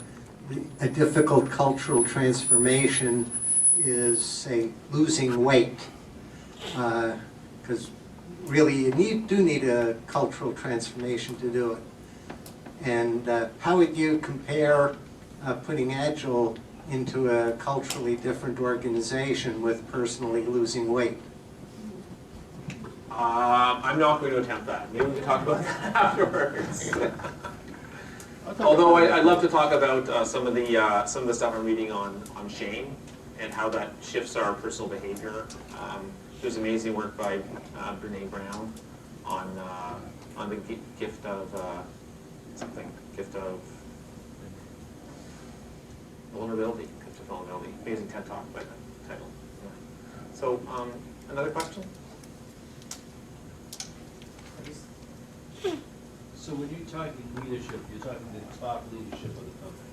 difficult cultural transformation is, say, losing weight. Because really you do need a cultural transformation to do it. And how would you compare putting Agile into a culturally different organization with personally losing weight? I'm not going to attempt that. Maybe we can talk about that afterwards. Although I'd love to talk about some of the stuff I'm reading on shame and how that shifts our personal behavior. There's amazing work by Brene Brown on the gift of vulnerability. Gift of vulnerability. Amazing TED Talk by the title. Yeah. So another question? So when you're talking leadership, you're talking the top leadership of the company.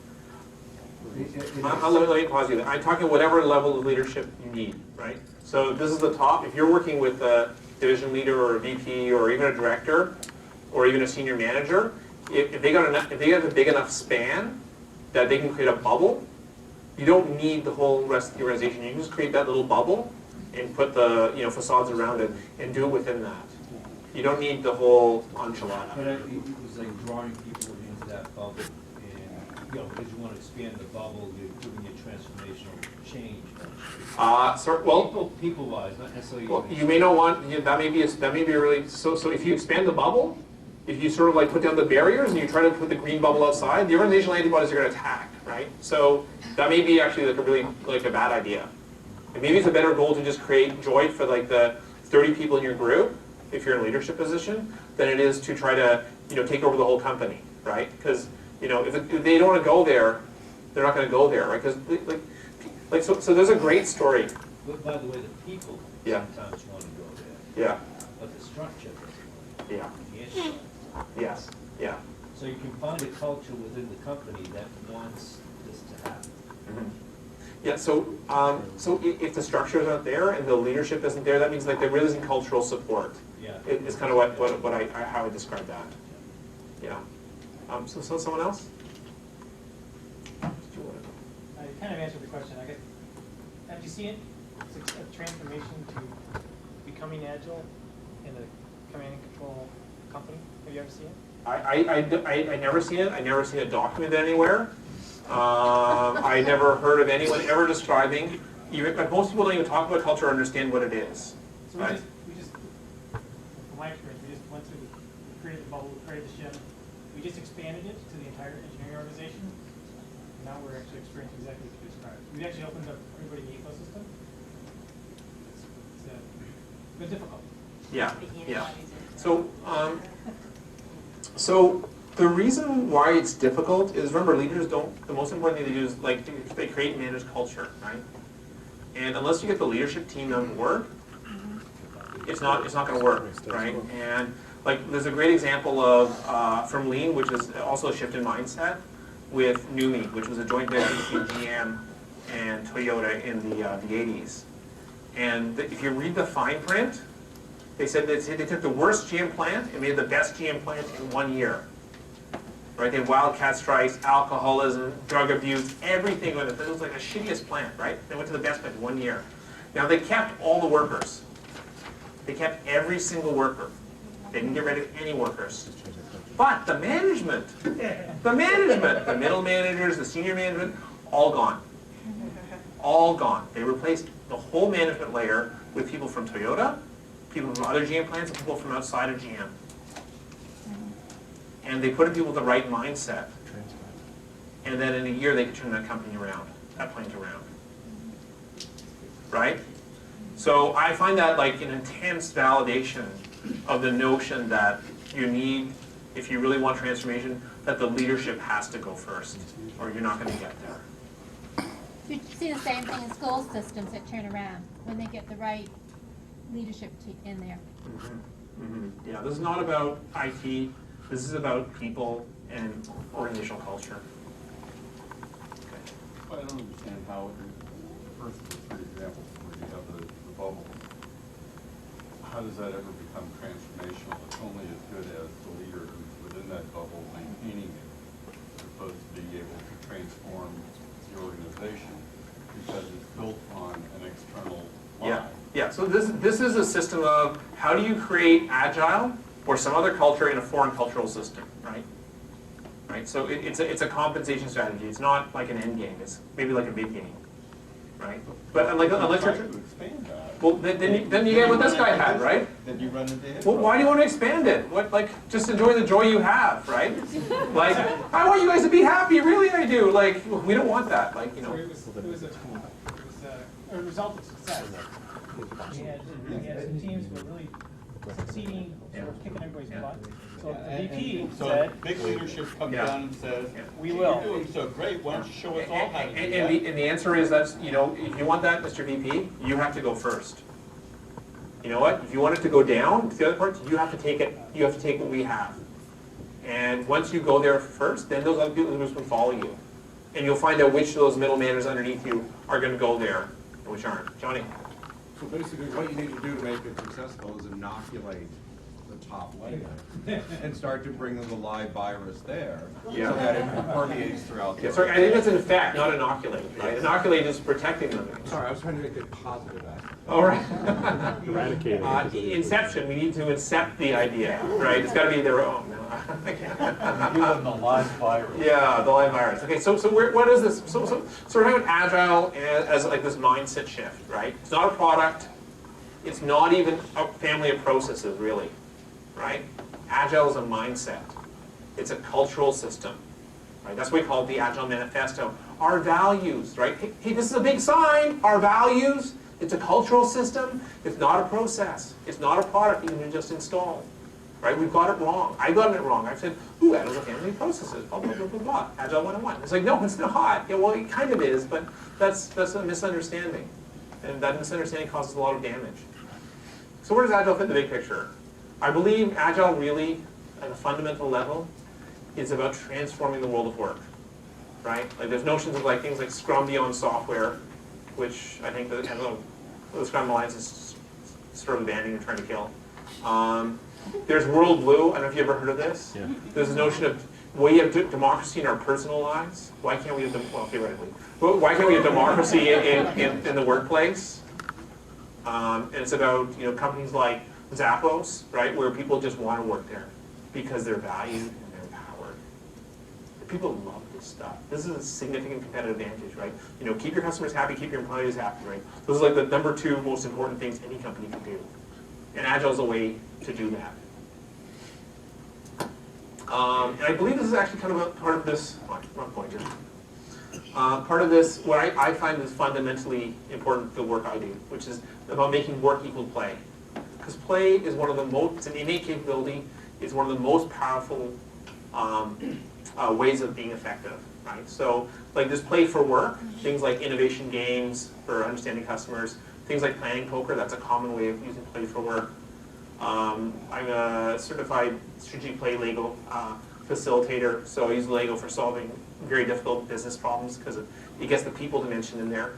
Let me pause you there. I'm talking whatever level of leadership you need, right? So this is the top. If you're working with a division leader or a VP or even a director or even a senior manager, if they have a big enough span that they can create a bubble, you don't need the whole rest of the organization. You can just create that little bubble and put the facades around it and do it within that. You don't need the whole enchilada. But it was like drawing people into that bubble, and because you want to expand the bubble, you're doing your transformational change. People-wise, not necessarily. Well, you may not want that. May be a really so. If you expand the bubble, if you sort of like put down the barriers and you try to put the green bubble outside, the organizational antibodies are going to attack, right? So that may be actually like a bad idea. And maybe it's a better goal to just create joy for like the 30 people in your group, if you're in a leadership position, than it is to try to take over the whole company, right? Because if they don't want to go there, they're not going to go there, right? Because so there's a great story. But by the way, the people sometimes want to go there. Yeah. But the structure doesn't. Yeah. Yes. Yeah. So you can find a culture within the company that wants this to happen. Mm-hmm. Yeah, so if the structure is not there and the leadership isn't there, that means like there really isn't cultural support. Yeah. It's kind of how I describe that. Yeah. So someone else? I kind of answered the question. I guess, have you seen a transformation to becoming agile in a command and control company? Have you ever seen it? I never seen it. I never seen it documented anywhere. I never heard of anyone ever describing. Most people don't even talk about culture or understand what it is. So right? we just, from my experience, we just went through, we created the bubble, we created the ship. We just expanded it to the entire engineering organization. And now we're actually experiencing exactly what you described. We actually opened up everybody in the ecosystem. It's been difficult. Yeah. Yeah. So So the reason why it's difficult is, remember, leaders don't, the most important thing they do is like they create and manage culture, right? And unless you get the leadership team on board, it's not going to work, right? And like there's a great example of from Lean, which is also a shift in mindset, with NUMMI, which was a joint venture between GM and Toyota in the 80s. And if you read the fine print, they said they took the worst GM plant and made the best GM plant in 1 year. Right? They had wildcat strikes, alcoholism, drug abuse, everything. It was like the shittiest plant, right? They went to the best plant in 1 year. Now they kept all the workers. They kept every single worker. They didn't get rid of any workers. But the management, the middle managers, the senior management, all gone. All gone. They replaced the whole management layer with people from Toyota, people from other GM plants, and people from outside of GM. And they put in people with the right mindset. And then in a year, they could turn that company around, that plant around. Right? So I find that like an intense validation of the notion that you need, if you really want transformation, that the leadership has to go first, or you're not going to get there. You see the same thing in school systems that turn around when they get the right leadership in there. Yeah, this is not about IT. This is about people and organizational culture. Well, I don't understand how, first, for example, where you have the bubble, how does that ever become transformational? It's only as good as the leader who's within that bubble maintaining it, as opposed to being able to transform the organization because it's built on an external line. Yeah. So this is a system of how do you create Agile or some other culture in a foreign cultural system, right? Right. So it's a compensation strategy. It's not like an end game. It's maybe like a mid game, right? But like unless you're to expand that. well, then you get what this guy had, right? Then you run into it. Well, why do you want to expand it? What, like, just enjoy the joy you have, right? Like, I want you guys to be happy. Really, I do. Like, we don't want that. Like, you know. It was a result of success. We had some teams who were really succeeding, sort of kicking everybody's butt. So the VP said, big leadership comes down and says, we will. You're doing so great, why don't you show us all how to do that? And the answer is that, you know, if you want that, Mr. VP, you have to go first. You know what? If you want it to go down, the other part, you have to take it. You have to take what we have. And once you go there first, then those other people will follow you. And you'll find out which of those middle managers underneath you are going to go there and which aren't. Johnny? So basically what you need to do to make it successful is inoculate the top layer and start to bring in the live virus there so that it permeates throughout the Sorry, I think that's infect, not inoculate. Right? Inoculate is protecting them. Sorry, I was trying to make it positive aspect. All right. Eradicating. Inception, we need to incept the idea, right? It's got to be their own. Give them the live virus. Yeah, the live virus. Okay, so what is this? So we're talking about Agile as like this mindset shift, right? It's not a product. It's not even a family of processes, really, right? Agile is a mindset. It's a cultural system, right? That's what we call the Agile Manifesto. Our values, right? Hey, this is a big sign. Our values. It's a cultural system. It's not a process. It's not a product you can just install. Right? We've got it wrong. I've gotten it wrong. I've said, ooh, Agile's a family of processes, blah, blah, blah, blah, blah. Agile 101. It's like, no, it's not. Yeah, well, it kind of is, but that's a misunderstanding. And that misunderstanding causes a lot of damage. So where does Agile fit in the big picture? I believe Agile really, at a fundamental level, is about transforming the world of work. Right? Like there's notions of like things like Scrum beyond software, which I think the Scrum Alliance is sort of abandoning and trying to kill. There's World Blue. I don't know if you ever heard of this. Yeah. There's a notion of we have democracy in our personal lives. Why can't we have theoretically? Why can't we have democracy in the workplace? And it's about companies like Zappos, right, where people just want to work there because they're valued and they're empowered. People love this stuff. This is a significant competitive advantage, right? Keep your customers happy, keep your employees happy, right? Those are like the number 2 most important things any company can do. And Agile is a way to do that. And I believe this is actually kind of a part of this, wrong pointer. Part of this, what I find is fundamentally important for the work I do, which is about making work equal play. Because play is one of the most, it's an innate capability, it's one of the most powerful ways of being effective, right? So like this play for work, things like innovation games for understanding customers, things like planning poker, that's a common way of using play for work. I'm a certified strategic play Lego facilitator, so I use Lego for solving very difficult business problems because it gets the people dimension in there.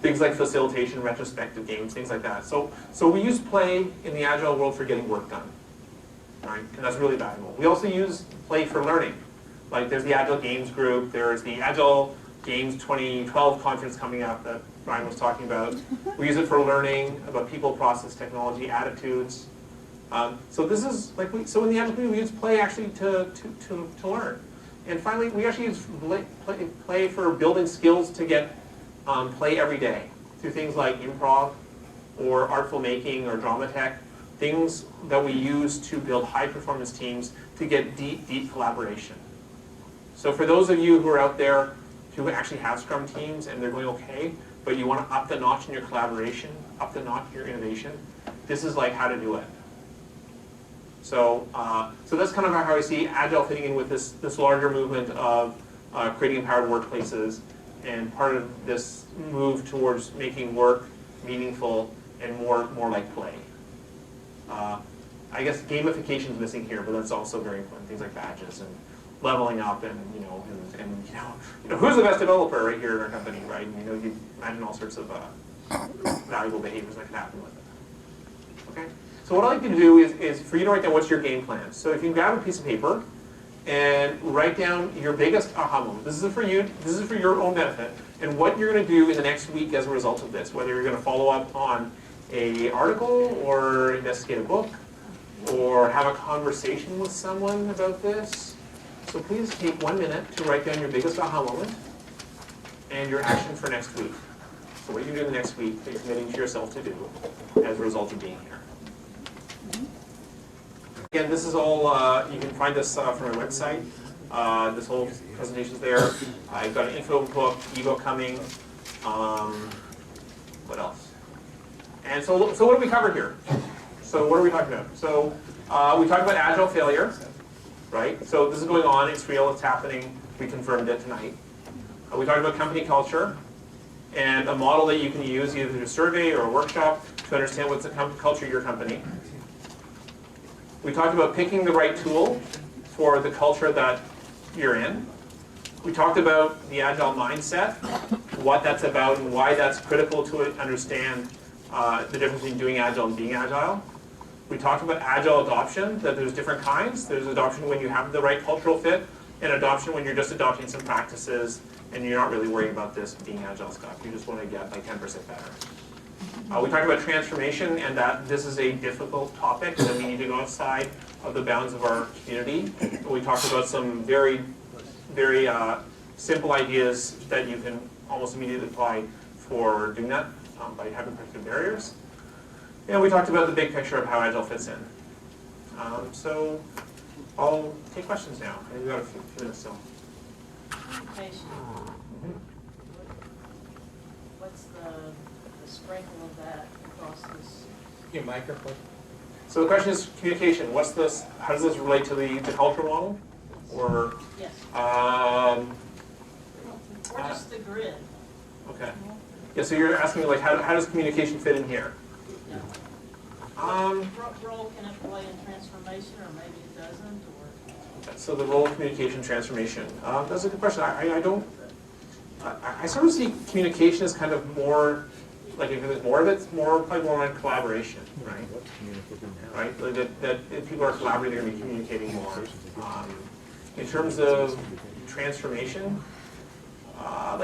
Things like facilitation, retrospective games, things like that. So we use play in the Agile world for getting work done, right? And that's really valuable. We also use play for learning. Like there's the Agile Games group, there's the Agile Games 2012 conference coming up that Brian was talking about. We use it for learning about people, process, technology, attitudes. So this is like so in the Agile community we use play actually to learn. And finally, we actually use play for building skills to get play every day through things like improv or artful making or drama tech, things that we use to build high performance teams to get deep collaboration. So for those of you who are out there who actually have Scrum teams and they're going okay, but you want to up the notch in your collaboration, up the notch in your innovation, this is like how to do it. So that's kind of how I see Agile fitting in with this larger movement of creating empowered workplaces and part of this move towards making work meaningful and more like play. I guess gamification is missing here, but that's also very important. Things like badges and leveling up, and who's the best developer right here in our company, right? And, you imagine all sorts of valuable behaviors that can happen with it. Okay. So what I like to do is for you to write down what's your game plan. So if you can grab a piece of paper and write down your biggest aha moment. This is for you. This is for your own benefit, and what you're going to do in the next week as a result of this. Whether you're going to follow up on an article or investigate a book or have a conversation with someone about this. So please take 1 minute to write down your biggest aha moment and your action for next week. So what you're doing the next week that you're committing to yourself to do as a result of being here. Again, this is all, you can find this from my website. This whole presentation is there. I've got an info book, ebook coming. What else? And so what do we cover here? So what are we talking about? So we talked about Agile failure, right? So this is going on, it's real, it's happening. We confirmed it tonight. We talked about company culture and a model that you can use either through a survey or a workshop to understand what's the culture of your company. We talked about picking the right tool for the culture that you're in. We talked about the Agile mindset, what that's about and why that's critical to understand the difference between doing Agile and being Agile. We talked about Agile adoption, that there's different kinds. There's adoption when you have the right cultural fit, and adoption when you're just adopting some practices and you're not really worrying about this being Agile stuff. You just want to get like 10% better. We talked about transformation and that this is a difficult topic and that we need to go outside of the bounds of our community. We talked about some very, very simple ideas that you can almost immediately apply for doing that by having particular barriers. And we talked about the big picture of how Agile fits in. So I'll take questions now. We've got a few minutes still. Communication. What's the sprinkle of that across this? Your microphone. So the question is communication. What's this? How does this relate to the cultural model? Or yes. Or just the grid. Okay. Yeah. So you're asking like how does communication fit in here? Yeah. What role can it play in transformation, or maybe it doesn't, or? So the role of communication transformation. That's a good question. I sort of see communication as kind of more, like if there's more of it, it's probably more on collaboration, right? Right? Like that if people are collaborating, they're going to be communicating more. In terms of transformation,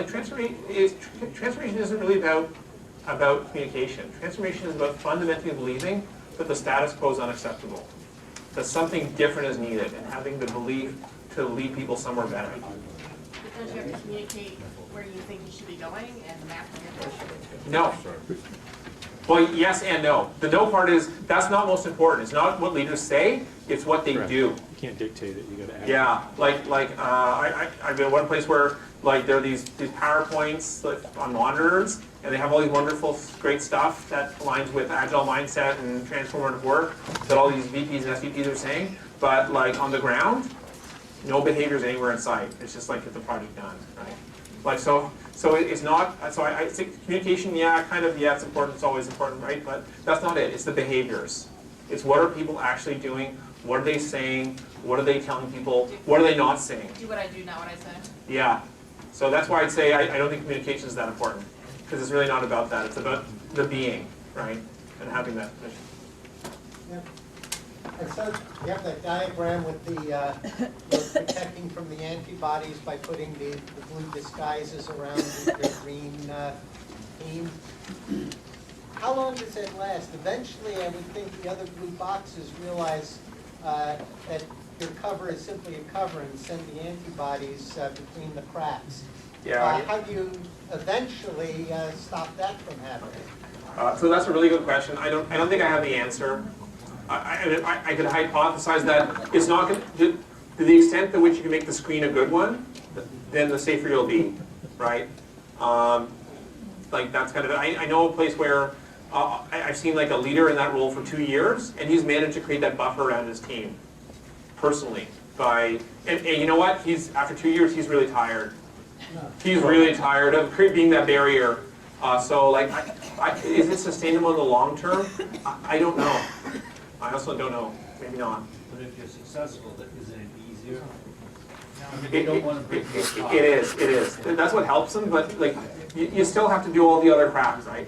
transformation isn't really about communication. Transformation is about fundamentally believing that the status quo is unacceptable, that something different is needed, and having the belief to lead people somewhere better. Because you have to communicate where you think you should be going and the map of your vision. No. Well, yes and no. The no part is, that's not most important. It's not what leaders say, it's what they do. You can't dictate it, you gotta act. Yeah, I've been in one place where like there are these PowerPoints on monitors, and they have all these wonderful, great stuff that aligns with Agile mindset and transformative work that all these VPs and SVPs are saying. but like on the ground, no behaviors anywhere in sight. It's just like get the project done, right? Like so it's not. So I think communication, yeah, kind of, yeah, it's important. It's always important, right? But that's not it. It's the behaviors. It's what are people actually doing? What are they saying? What are they telling people? What are they not saying? Do what I do, not what I say. Yeah. So that's why I'd say I don't think communication is that important, because it's really not about that. It's about the being, right, and having that mission. Yep. And so you have that diagram with the protecting from the antibodies by putting the blue disguises around the green team. How long does that last? Eventually, I would think the other blue boxes realize that your cover is simply a cover and send the antibodies between the cracks. Yeah. How do you eventually stop that from happening? So that's a really good question. I don't think I have the answer. I could hypothesize that it's not going to the extent to which you can make the screen a good one, then the safer you'll be, right? Like that's kind of I know a place where I've seen like a leader in that role for 2 years, and he's managed to create that buffer around his team, personally. And you know what? After 2 years, he's really tired. He's really tired of being that barrier. So like, is it sustainable in the long term? I don't know. I also don't know. Maybe not. But if you're successful, isn't it easier? It is. That's what helps them, but like, you still have to do all the other crap, right?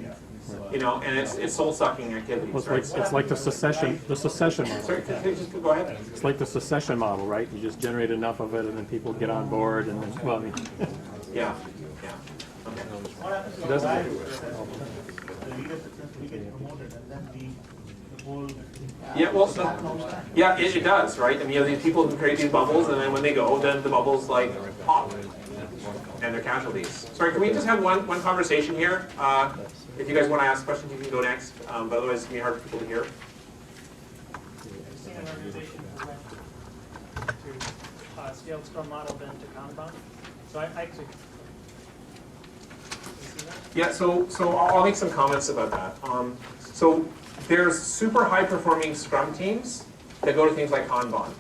You know, and it's soul-sucking activities. Well, Right? it's like the secession model. Sorry, can you just go ahead? It's like the secession model, right? You just generate enough of it, and then people get on board, and then, well, I mean. Yeah. Okay. What happens It doesn't- the leader successfully gets promoted and then the whole Yeah, well, yeah, it does, right? I mean, you have these people who create these bubbles, and then when they go, then the bubbles like pop, and they're casualties. Sorry, can we just have one conversation here? If you guys want to ask questions, you can go next, but otherwise it's going to be hard for people to hear. I've seen an organization who went to scaled Scrum model then to Kanban. So I actually. Yeah, so I'll make some comments about that. So there's super high performing Scrum teams that go to things like Kanban,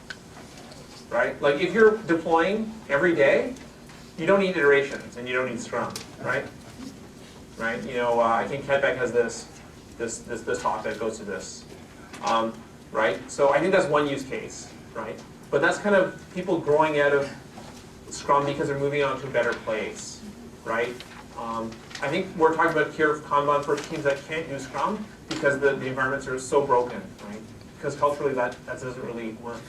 right? Like if you're deploying every day, you don't need iterations and you don't need Scrum, right? Right? You know, I think Quebec has this talk that goes to this, right? So I think that's one use case, right? But that's kind of people growing out of Scrum because they're moving on to a better place, right? I think we're talking about here Kanban for teams that can't use Scrum because the environments are so broken, right? Because culturally that doesn't really work.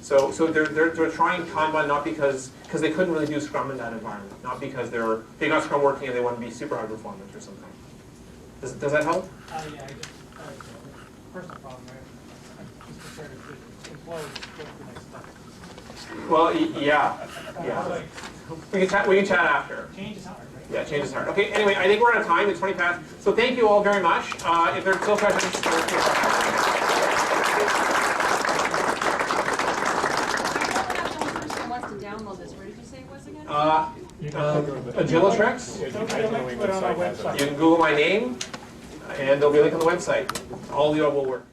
So they're trying Kanban not because they couldn't really do Scrum in that environment, not because they got Scrum working and they want to be super high performance or something. Does that help? Yeah, I just personal problem, right? I'm just prepared to implode, go to the next step. Well, yeah. We can chat after. Change is hard, right? Yeah, change is hard. Okay, anyway, I think we're out of time. It's 20 past. So thank you all very much. If there's still questions, Wants to download this. Where did you say it was again? Agilitrix. You can Google my name, and there'll be a link on the website. All the above will work.